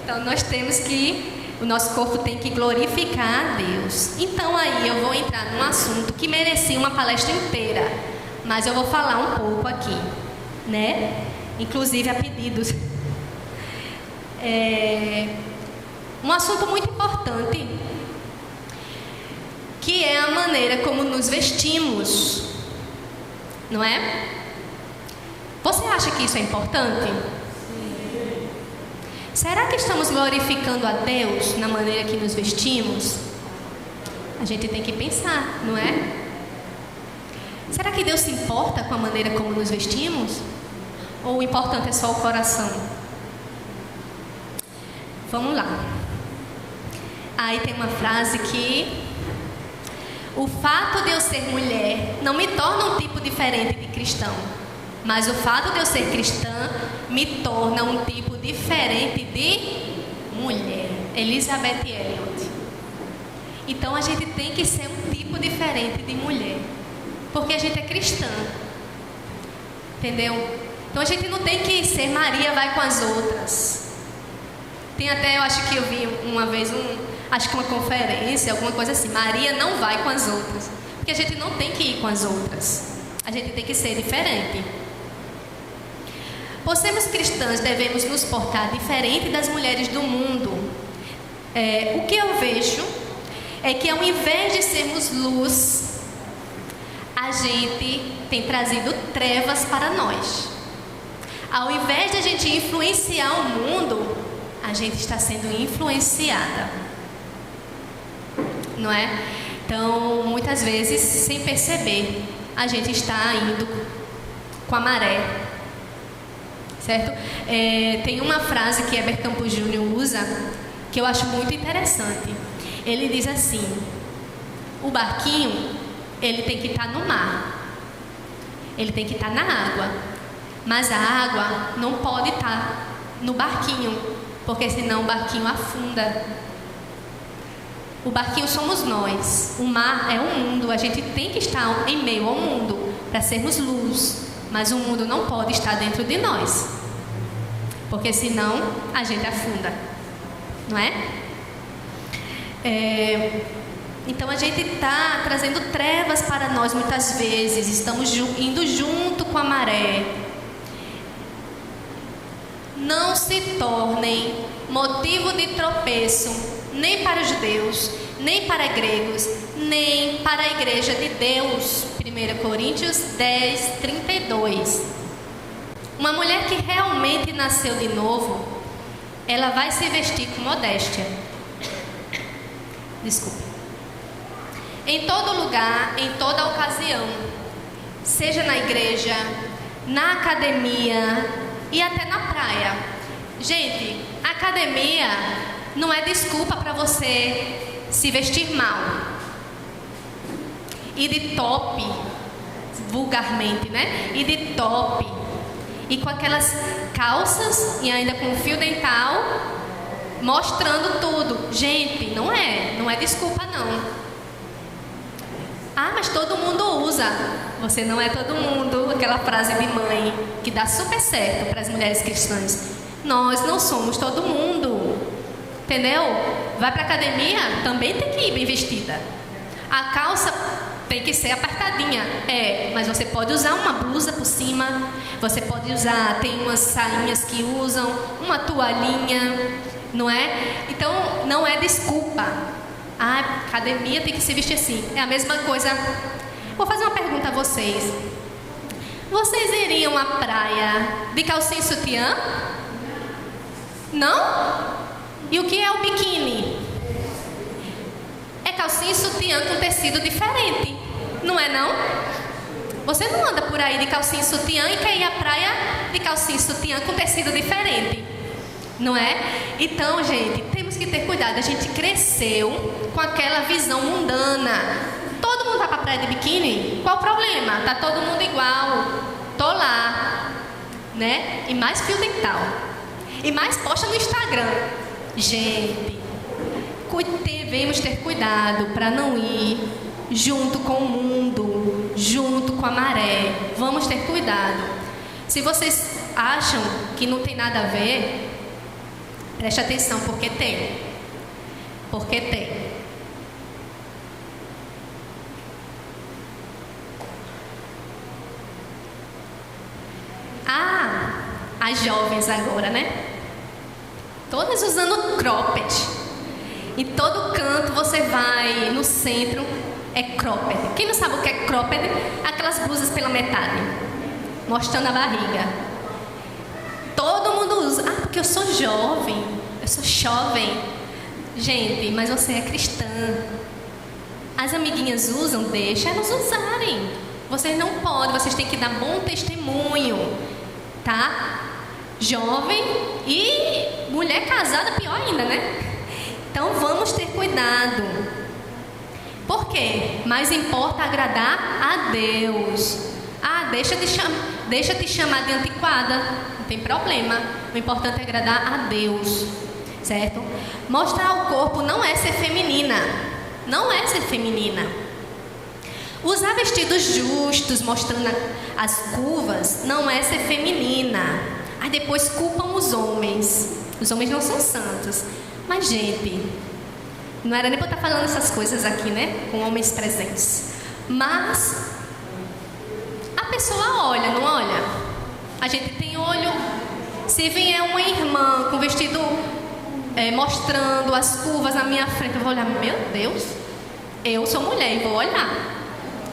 Então, nós temos que... O nosso corpo tem que glorificar a Deus. Então, aí eu vou entrar num assunto que merecia uma palestra inteira. Mas eu vou falar um pouco aqui, né? Inclusive a pedidos. Um assunto muito importante, que é a maneira como nos vestimos, não é? Você acha que isso é importante? Será que estamos glorificando a Deus na maneira que nos vestimos? A gente tem que pensar, não é? Será que Deus se importa com a maneira como nos vestimos? Ou o importante é só o coração? Vamos lá. Aí tem uma frase que... O fato de eu ser mulher não me torna um tipo diferente de cristão. Mas o fato de eu ser cristã me torna um tipo diferente de mulher. Elizabeth Elliot. Então a gente tem que ser um tipo diferente de mulher. Porque a gente é cristã. Entendeu? Então a gente não tem que ser Maria vai com as outras. Tem até, eu acho que eu vi uma vez, acho que uma conferência, alguma coisa assim. Maria não vai com as outras. Porque a gente não tem que ir com as outras. A gente tem que ser diferente. Por sermos cristãs, devemos nos portar diferente das mulheres do mundo. O que eu vejo é que ao invés de sermos luz, a gente tem trazido trevas para nós. Ao invés de a gente influenciar o mundo, a gente está sendo influenciada, não é? Então, muitas vezes, sem perceber, a gente está indo com a maré, certo? Tem uma frase que Heber Campos Júnior usa, que eu acho muito interessante. Ele diz assim: o barquinho, ele tem que estar no mar, ele tem que estar na água, mas a água não pode estar no barquinho, porque senão o barquinho afunda. O barquinho somos nós. O mar é o mundo. A gente tem que estar em meio ao mundo para sermos luz. Mas o mundo não pode estar dentro de nós, porque senão a gente afunda, não é? Então a gente está trazendo trevas para nós muitas vezes. Estamos indo junto com a maré. não se tornem motivo de tropeço nem para os judeus, nem para gregos, nem para a igreja de Deus. 1 Coríntios 10, 32. Uma mulher que realmente nasceu de novo, ela vai se vestir com modéstia. Desculpa. Em todo lugar, em toda ocasião, seja na igreja, na academia e até na praia. Gente, academia não é desculpa para você se vestir mal. E de top, vulgarmente, né? E de top. E com aquelas calças e ainda com fio dental, mostrando tudo. Gente, não é desculpa não. Ah, mas todo mundo usa. Você não é todo mundo. Aquela frase de mãe que dá super certo para as mulheres cristãs. Nós não somos todo mundo. Entendeu? Vai para academia, também tem que ir bem vestida. A calça tem que ser apertadinha. Mas você pode usar uma blusa por cima. Você pode usar, tem umas sainhas que usam, uma toalhinha, não é? Então, não é desculpa. A academia tem que se vestir assim. É a mesma coisa. Vou fazer uma pergunta a vocês. Vocês iriam à praia de calcinha e sutiã? Não? E o que é o biquíni? É calcinha e sutiã com tecido diferente. Não é não? Você não anda por aí de calcinha e sutiã e quer ir à praia de calcinha e sutiã com tecido diferente. Não é? Então, gente, temos que ter cuidado. A gente cresceu com aquela visão mundana. Todo mundo vai pra praia de biquíni? Qual o problema? Tá todo mundo igual. Tô lá. Né? E mais fio dental. E mais posta no Instagram. Gente, devemos ter cuidado para não ir junto com o mundo, junto com a maré. Vamos ter cuidado. Se vocês acham que não tem nada a ver, preste atenção, porque tem. Porque tem. As jovens agora, né? Todas usando cropped. Em todo canto você vai, no centro, é cropped. Quem não sabe o que é cropped? Aquelas blusas pela metade, mostrando a barriga. Todo mundo usa. Porque eu sou jovem. Eu sou jovem. Gente, mas você é cristã. As amiguinhas usam, deixa elas usarem. Vocês não podem, vocês têm que dar bom testemunho. Tá? Jovem e mulher casada, pior ainda, né? Então vamos ter cuidado. Por quê? Mais importa agradar a Deus. Deixa te chamar de antiquada. Não tem problema. O importante é agradar a Deus. Certo? Mostrar o corpo não é ser feminina. Não é ser feminina. Usar vestidos justos, mostrando as curvas, não é ser feminina. Aí depois culpam os homens. Os homens não são santos. Mas, gente, não era nem para eu estar falando essas coisas aqui, né? Com homens presentes. Mas a pessoa olha, não olha? A gente tem olho. Se vier uma irmã com vestido mostrando as curvas na minha frente, eu vou olhar, meu Deus, eu sou mulher e vou olhar.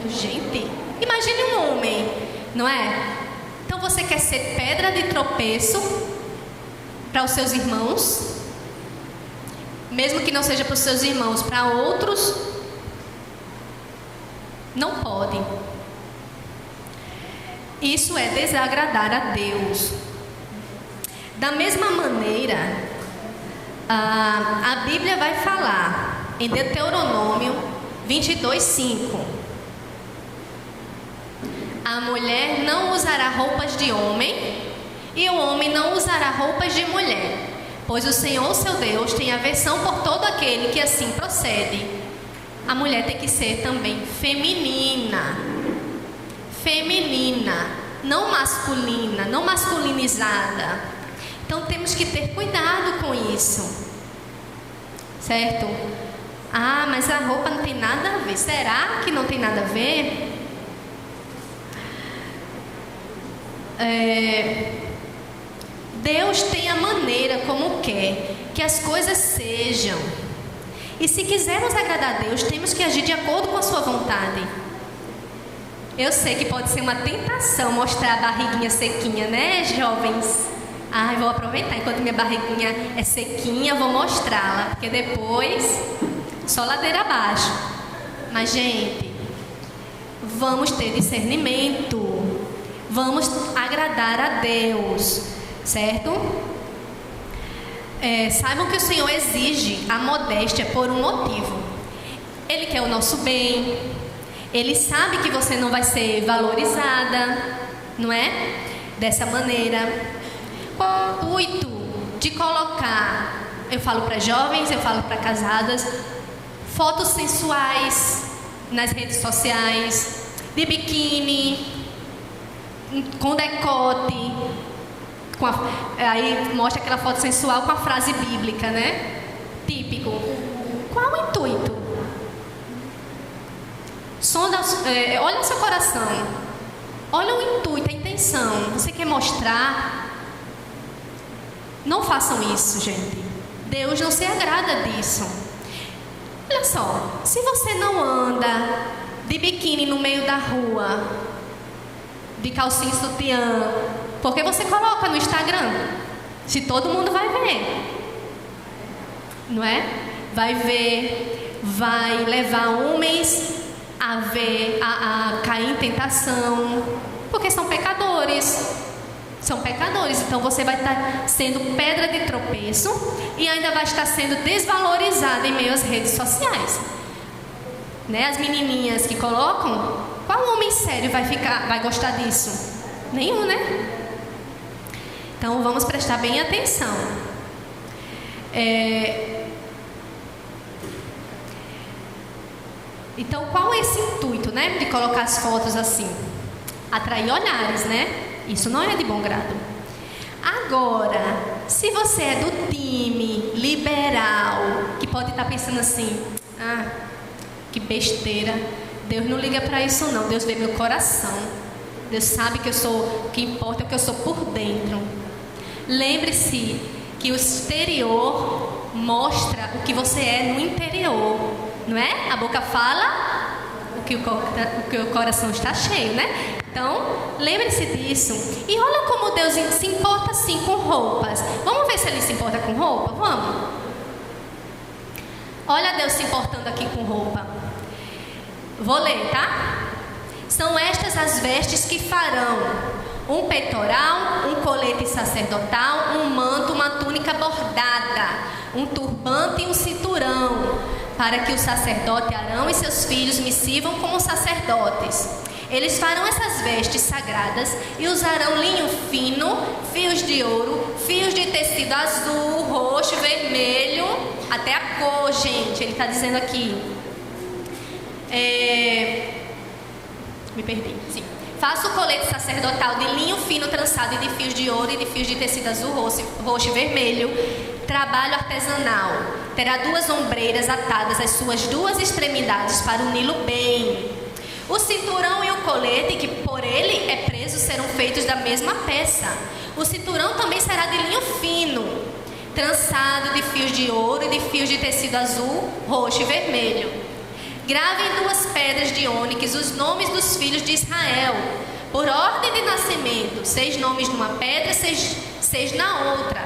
Gente, imagine um homem, não é? Então você quer ser pedra de tropeço para os seus irmãos? Mesmo que não seja para os seus irmãos, para outros, não pode. Isso é desagradar a Deus. Da mesma maneira, a Bíblia vai falar em Deuteronômio 22:5. A mulher não usará roupas de homem e o homem não usará roupas de mulher, pois o Senhor, seu Deus, tem aversão por todo aquele que assim procede. A mulher tem que ser também feminina. Feminina, não masculina, não masculinizada. Então temos que ter cuidado com isso. Certo? Mas a roupa não tem nada a ver. Será que não tem nada a ver? Deus tem a maneira como quer que as coisas sejam. E se quisermos agradar a Deus, temos que agir de acordo com a sua vontade. Eu sei que pode ser uma tentação mostrar a barriguinha sequinha, né, jovens? Ai, vou aproveitar enquanto minha barriguinha é sequinha, vou mostrá-la, porque depois só ladeira abaixo. Mas, gente, vamos ter discernimento. Vamos agradar a Deus, certo? Saibam que o Senhor exige a modéstia por um motivo. Ele quer o nosso bem. Ele sabe que você não vai ser valorizada, não é? Dessa maneira. Qual o intuito de colocar, eu falo para jovens, eu falo para casadas, fotos sensuais nas redes sociais, de biquíni, com decote, aí mostra aquela foto sensual com a frase bíblica, né? Típico. Qual o intuito? Olha o seu coração. Olha o intuito, a intenção. Você quer mostrar? Não façam isso, gente. Deus não se agrada disso. Olha só, se você não anda de biquíni no meio da rua, de calcinha e sutiã, por que você coloca no Instagram? Se todo mundo vai ver, não é? Vai ver, vai levar homens a ver, a cair em tentação, porque são pecadores. São pecadores, então você vai estar sendo pedra de tropeço e ainda vai estar sendo desvalorizada em meio às redes sociais, né? As menininhas que colocam, qual homem sério vai gostar disso? Nenhum, né? Então vamos prestar bem atenção. Então qual é esse intuito, né? De colocar as fotos assim? Atrair olhares, né? Isso não é de bom grado. Agora, se você é do time liberal, que pode estar pensando assim, que besteira, Deus não liga para isso não, Deus vê meu coração, Deus sabe que o que importa é o que eu sou por dentro. Lembre-se que o exterior mostra o que você é no interior, não é? A boca fala o que o coração está cheio, né? Então, lembre-se disso. E olha como Deus se importa sim com roupas. Vamos ver se Ele se importa com roupa? Vamos. Olha Deus se importando aqui com roupa. Vou ler, tá? São estas as vestes que farão: um peitoral, um colete sacerdotal, um manto, uma túnica bordada, um turbante e um cinturão, para que o sacerdote Arão e seus filhos me sirvam como sacerdotes. Eles farão essas vestes sagradas e usarão linho fino, fios de ouro, fios de tecido azul, roxo, vermelho, até a cor, gente, ele está dizendo aqui. Me perdi, sim. Faça o colete sacerdotal de linho fino trançado e de fios de ouro e de fios de tecido azul, roxo e vermelho, trabalho artesanal. Terá 2 ombreiras atadas às suas 2 extremidades para uni-lo bem. O cinturão e o colete, que por ele é preso, serão feitos da mesma peça. O cinturão também será de linho fino, trançado de fios de ouro e de fios de tecido azul, roxo e vermelho. Grave em 2 pedras de ônix os nomes dos filhos de Israel, por ordem de nascimento, 6 nomes numa pedra, 6 na outra.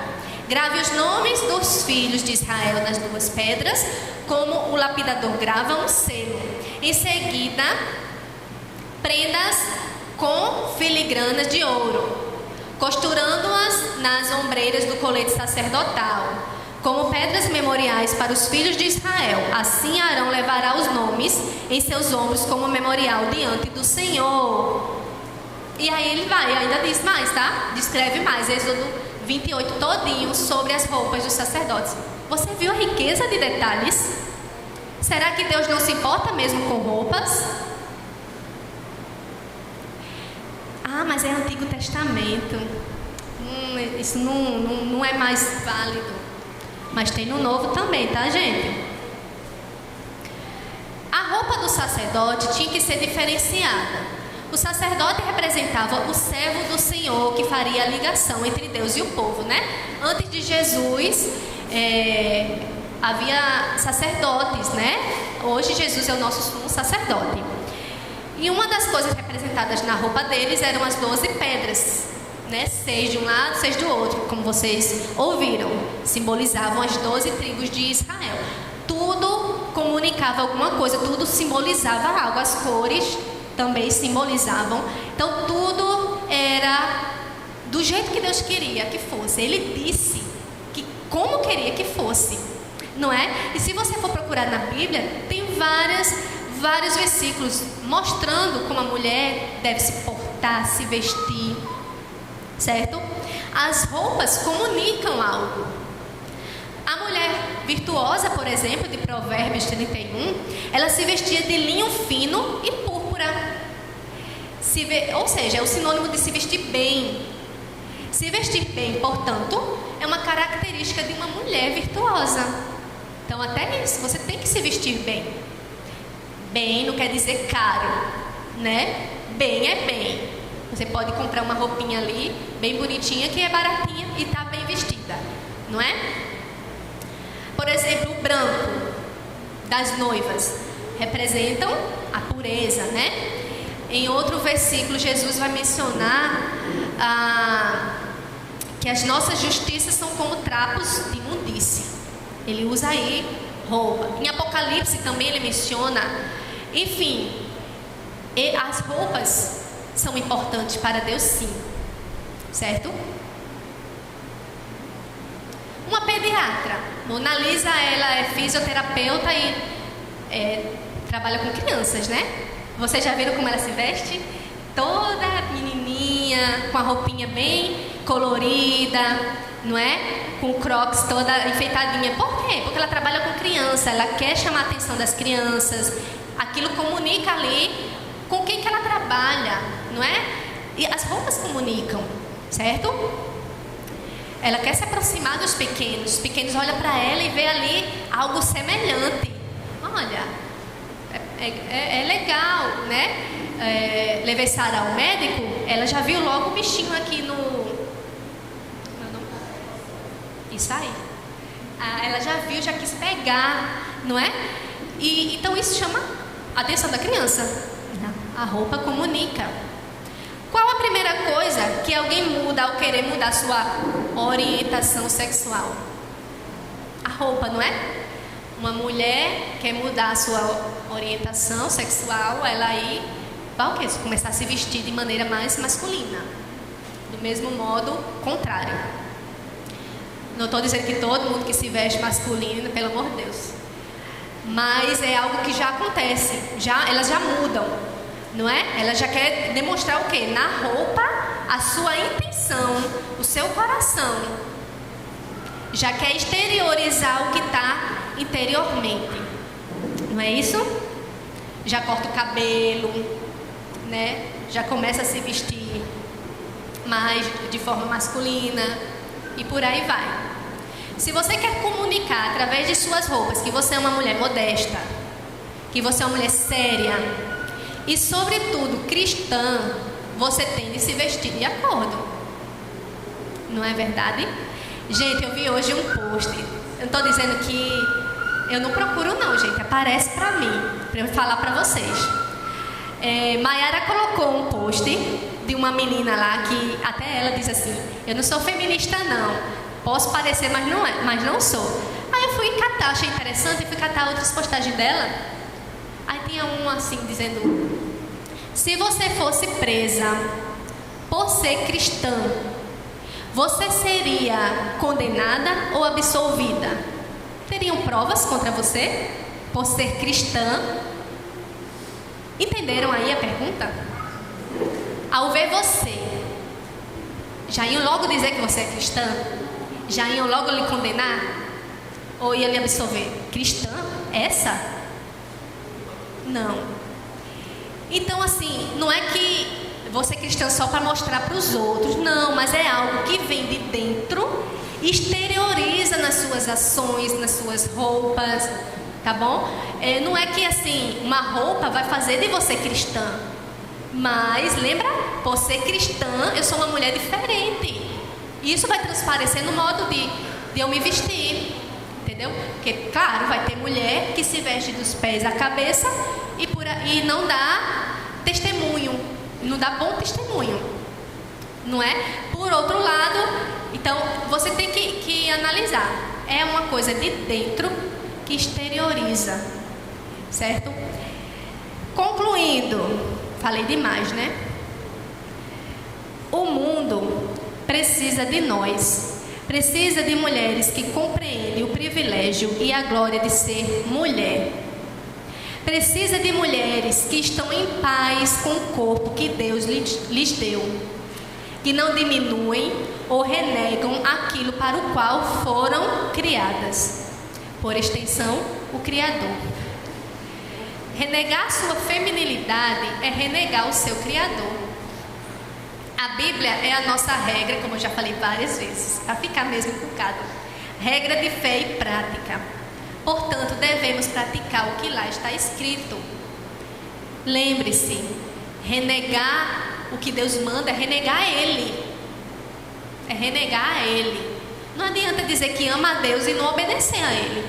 Grave os nomes dos filhos de Israel nas 2 pedras, como o lapidador grava um selo. Em seguida, prendas com filigranas de ouro, costurando-as nas ombreiras do colete sacerdotal, como pedras memoriais para os filhos de Israel. Assim Arão levará os nomes em seus ombros como memorial diante do Senhor. E aí ele ainda diz mais, tá? Descreve mais, Êxodo 28 todinho sobre as roupas dos sacerdotes. Você viu a riqueza de detalhes? Será que Deus não se importa mesmo com roupas? Mas é Antigo Testamento. Isso não é mais válido. Mas tem no Novo também, tá, gente? A roupa do sacerdote tinha que ser diferenciada. O sacerdote representava o servo do Senhor que faria a ligação entre Deus e o povo, né? Antes de Jesus, havia sacerdotes, né? Hoje Jesus é o nosso sumo sacerdote. E uma das coisas representadas na roupa deles eram as 12 pedras, né? 6 de um lado, 6 do outro, como vocês ouviram. Simbolizavam as 12 tribos de Israel. Tudo comunicava alguma coisa, tudo simbolizava algo. As cores também simbolizavam. Então tudo era do jeito que Deus queria que fosse. Ele disse que como queria que fosse, não é? E se você for procurar na Bíblia, tem vários versículos mostrando como a mulher deve se portar, se vestir, certo? As roupas comunicam algo. A mulher virtuosa, por exemplo, de Provérbios 31, ela se vestia de linho fino e púrpura. Ou seja, é o sinônimo de se vestir bem. Se vestir bem, portanto, é uma característica de uma mulher virtuosa. Então, até isso, você tem que se vestir bem. Bem não quer dizer caro, né? Bem é bem. Você pode comprar uma roupinha ali, bem bonitinha, que é baratinha e está bem vestida, não é? Por exemplo, o branco das noivas representam a pureza, né? Em outro versículo, Jesus vai mencionar que as nossas justiças são como trapos de imundície. Ele usa aí roupa. Em Apocalipse também ele menciona. Enfim, as roupas são importantes para Deus, sim, certo? Uma pediatra, Mona Lisa, ela é fisioterapeuta e trabalha com crianças, né? Vocês já viram como ela se veste? Toda menininha, com a roupinha bem colorida, não é? Com crocs toda enfeitadinha. Por quê? Porque ela trabalha com criança, ela quer chamar a atenção das crianças. Aquilo comunica ali com quem que ela trabalha, não é? E as roupas comunicam, certo? Ela quer se aproximar dos pequenos. Os pequenos olham para ela e vê ali algo semelhante. Olha, é legal, né? Levei Sara ao médico, ela já viu logo o bichinho aqui isso aí. Ela já viu, já quis pegar, não é? E então isso chama a atenção da criança. A roupa comunica. Qual a primeira coisa que alguém muda ao querer mudar sua orientação sexual? A roupa, não é? Uma mulher quer mudar a sua orientação sexual, ela aí vai o quê? Começar a se vestir de maneira mais masculina. Do mesmo modo, contrário. Não estou dizendo que todo mundo que se veste masculino, pelo amor de Deus. Mas é algo que já acontece. Elas já mudam, não é? Ela já quer demonstrar o quê? Na roupa, a sua intenção, o seu coração. Já quer exteriorizar o que está interiormente. Não é isso? Já corta o cabelo, né? Já começa a se vestir mais de forma masculina e por aí vai. Se você quer comunicar através de suas roupas que você é uma mulher modesta, que você é uma mulher séria e, sobretudo, cristã, você tem de se vestir de acordo. Não é verdade? Gente, eu vi hoje um post. Eu não estou dizendo que eu não procuro não, gente. Aparece para mim, para eu falar para vocês. Maiara colocou um post de uma menina lá que até ela diz assim: eu não sou feminista não. Posso parecer, mas não sou. Aí eu fui catar, achei interessante, e fui catar outras postagens dela. Aí tinha um assim, dizendo: se você fosse presa por ser cristã, você seria condenada ou absolvida? Teriam provas contra você por ser cristã? Entenderam aí a pergunta? Ao ver você, já iam logo dizer que você é cristã? Já iam logo lhe condenar? Ou ia lhe absolver? Cristã? Essa? Não. Então assim, não é que você é cristã só para mostrar para os outros. Não, mas é algo que vem de dentro, exterioriza nas suas ações, nas suas roupas, tá bom? Não é que assim, uma roupa vai fazer de você cristã. Mas, lembra? Por ser cristã, eu sou uma mulher diferente. E isso vai transparecer no modo de eu me vestir. Entendeu? Porque, claro, vai ter mulher que se veste dos pés à cabeça e não dá testemunho. Não dá bom testemunho. Não é? Por outro lado, então, você tem que analisar. É uma coisa de dentro que exterioriza. Certo? Concluindo, falei demais, né? O mundo precisa de nós. Precisa de mulheres que compreendem o privilégio e a glória de ser mulher. Precisa de mulheres que estão em paz com o corpo que Deus lhes deu. Que não diminuem ou renegam aquilo para o qual foram criadas. Por extensão, o Criador. Renegar sua feminilidade é renegar o seu Criador. A Bíblia é a nossa regra, como eu já falei várias vezes, para ficar mesmo inculcado. Regra de fé e prática. Portanto, devemos praticar o que lá está escrito. Lembre-se, renegar o que Deus manda é renegar a Ele. É renegar a Ele. Não adianta dizer que ama a Deus e não obedecer a Ele.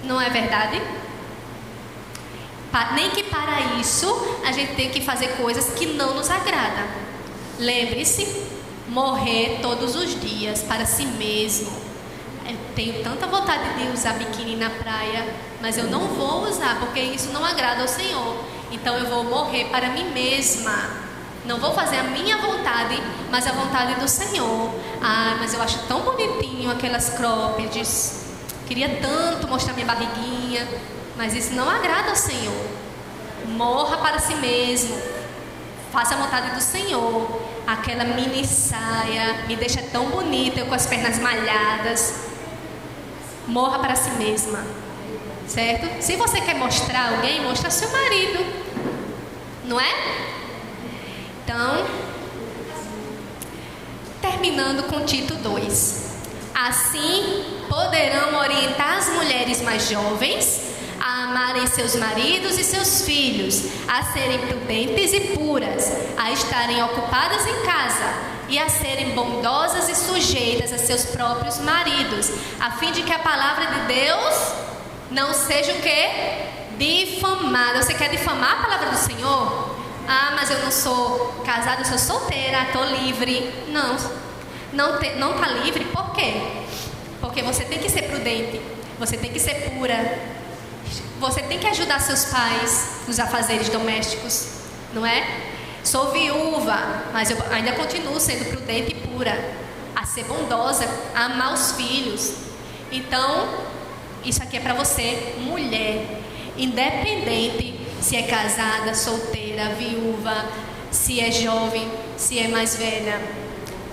Não é verdade? Nem que para isso a gente tem que fazer coisas que não nos agradam. Lembre-se, morrer todos os dias para si mesmo. Eu tenho tanta vontade de usar biquíni na praia, mas eu não vou usar porque isso não agrada ao Senhor. Então eu vou morrer para mim mesma. Não vou fazer a minha vontade, mas a vontade do Senhor. Ah, mas eu acho tão bonitinho aquelas croppeds. Queria tanto mostrar minha barriguinha, mas isso não agrada ao Senhor. Morra para si mesmo. Faça a vontade do Senhor. Aquela mini saia me deixa tão bonita, eu com as pernas malhadas. Morra para si mesma. Certo? Se você quer mostrar alguém, mostra seu marido. Não é? Então, terminando com Tito 2. Assim, poderão orientar as mulheres mais jovens a amarem seus maridos e seus filhos, a serem prudentes e puras, a estarem ocupadas em casa e a serem bondosas e sujeitas a seus próprios maridos, a fim de que a palavra de Deus não seja o quê? Difamada. Você quer difamar a palavra do Senhor? Ah, mas eu não sou casada, eu sou solteira, estou livre. Não está livre, por quê? Porque você tem que ser prudente, você tem que ser pura. Você tem que ajudar seus pais nos afazeres domésticos, não é? Sou viúva, mas eu ainda continuo sendo prudente e pura, a ser bondosa, a amar os filhos. Então, isso aqui é para você, mulher, independente se é casada, solteira, viúva, se é jovem, se é mais velha.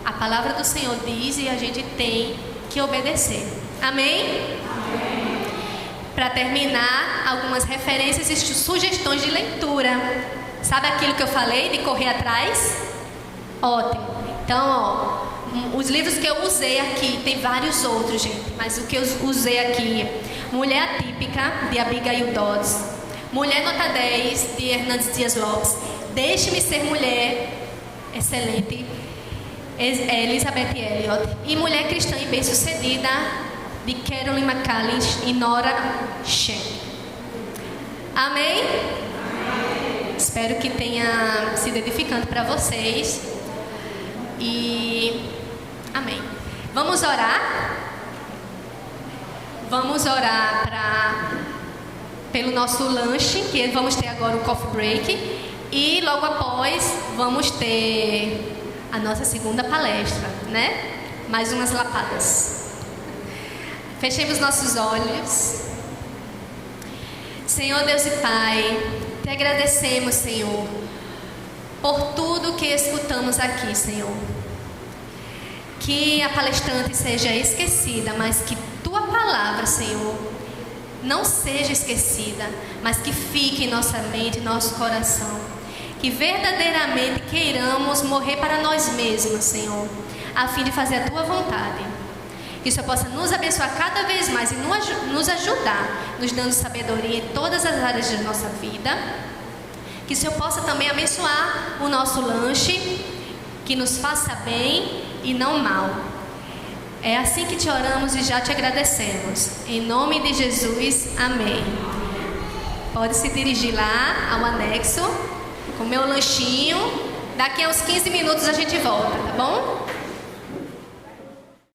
A palavra do Senhor diz e a gente tem que obedecer. Amém? Para terminar, algumas referências e sugestões de leitura. Sabe aquilo que eu falei de correr atrás? Ótimo. Então, os livros que eu usei aqui, tem vários outros, gente, mas o que eu usei aqui: Mulher Atípica, de Abigail Dodds, Mulher Nota 10, de Hernandes Dias Lopes, Deixe-me Ser Mulher, excelente, Elizabeth Elliot, e Mulher Cristã e Bem-Sucedida, de Carolyn McCullers e Nora Shen. Amém? Amém? Espero que tenha sido edificante para vocês. E amém. Vamos orar? Vamos orar pelo nosso lanche, que vamos ter agora o coffee break. E logo após vamos ter a nossa segunda palestra, né? Mais umas lapadas. Fechemos nossos olhos. Senhor Deus e Pai, te agradecemos, Senhor, por tudo que escutamos aqui, Senhor. Que a palestrante seja esquecida, mas que tua palavra, Senhor, não seja esquecida, mas que fique em nossa mente, em nosso coração. Que verdadeiramente queiramos morrer para nós mesmos, Senhor, a fim de fazer a tua vontade. Que o Senhor possa nos abençoar cada vez mais e nos ajudar, nos dando sabedoria em todas as áreas da nossa vida. Que o Senhor possa também abençoar o nosso lanche, que nos faça bem e não mal. É assim que te oramos e já te agradecemos. Em nome de Jesus, amém. Pode se dirigir lá ao anexo, comer o lanchinho. Daqui a uns 15 minutos a gente volta, tá bom?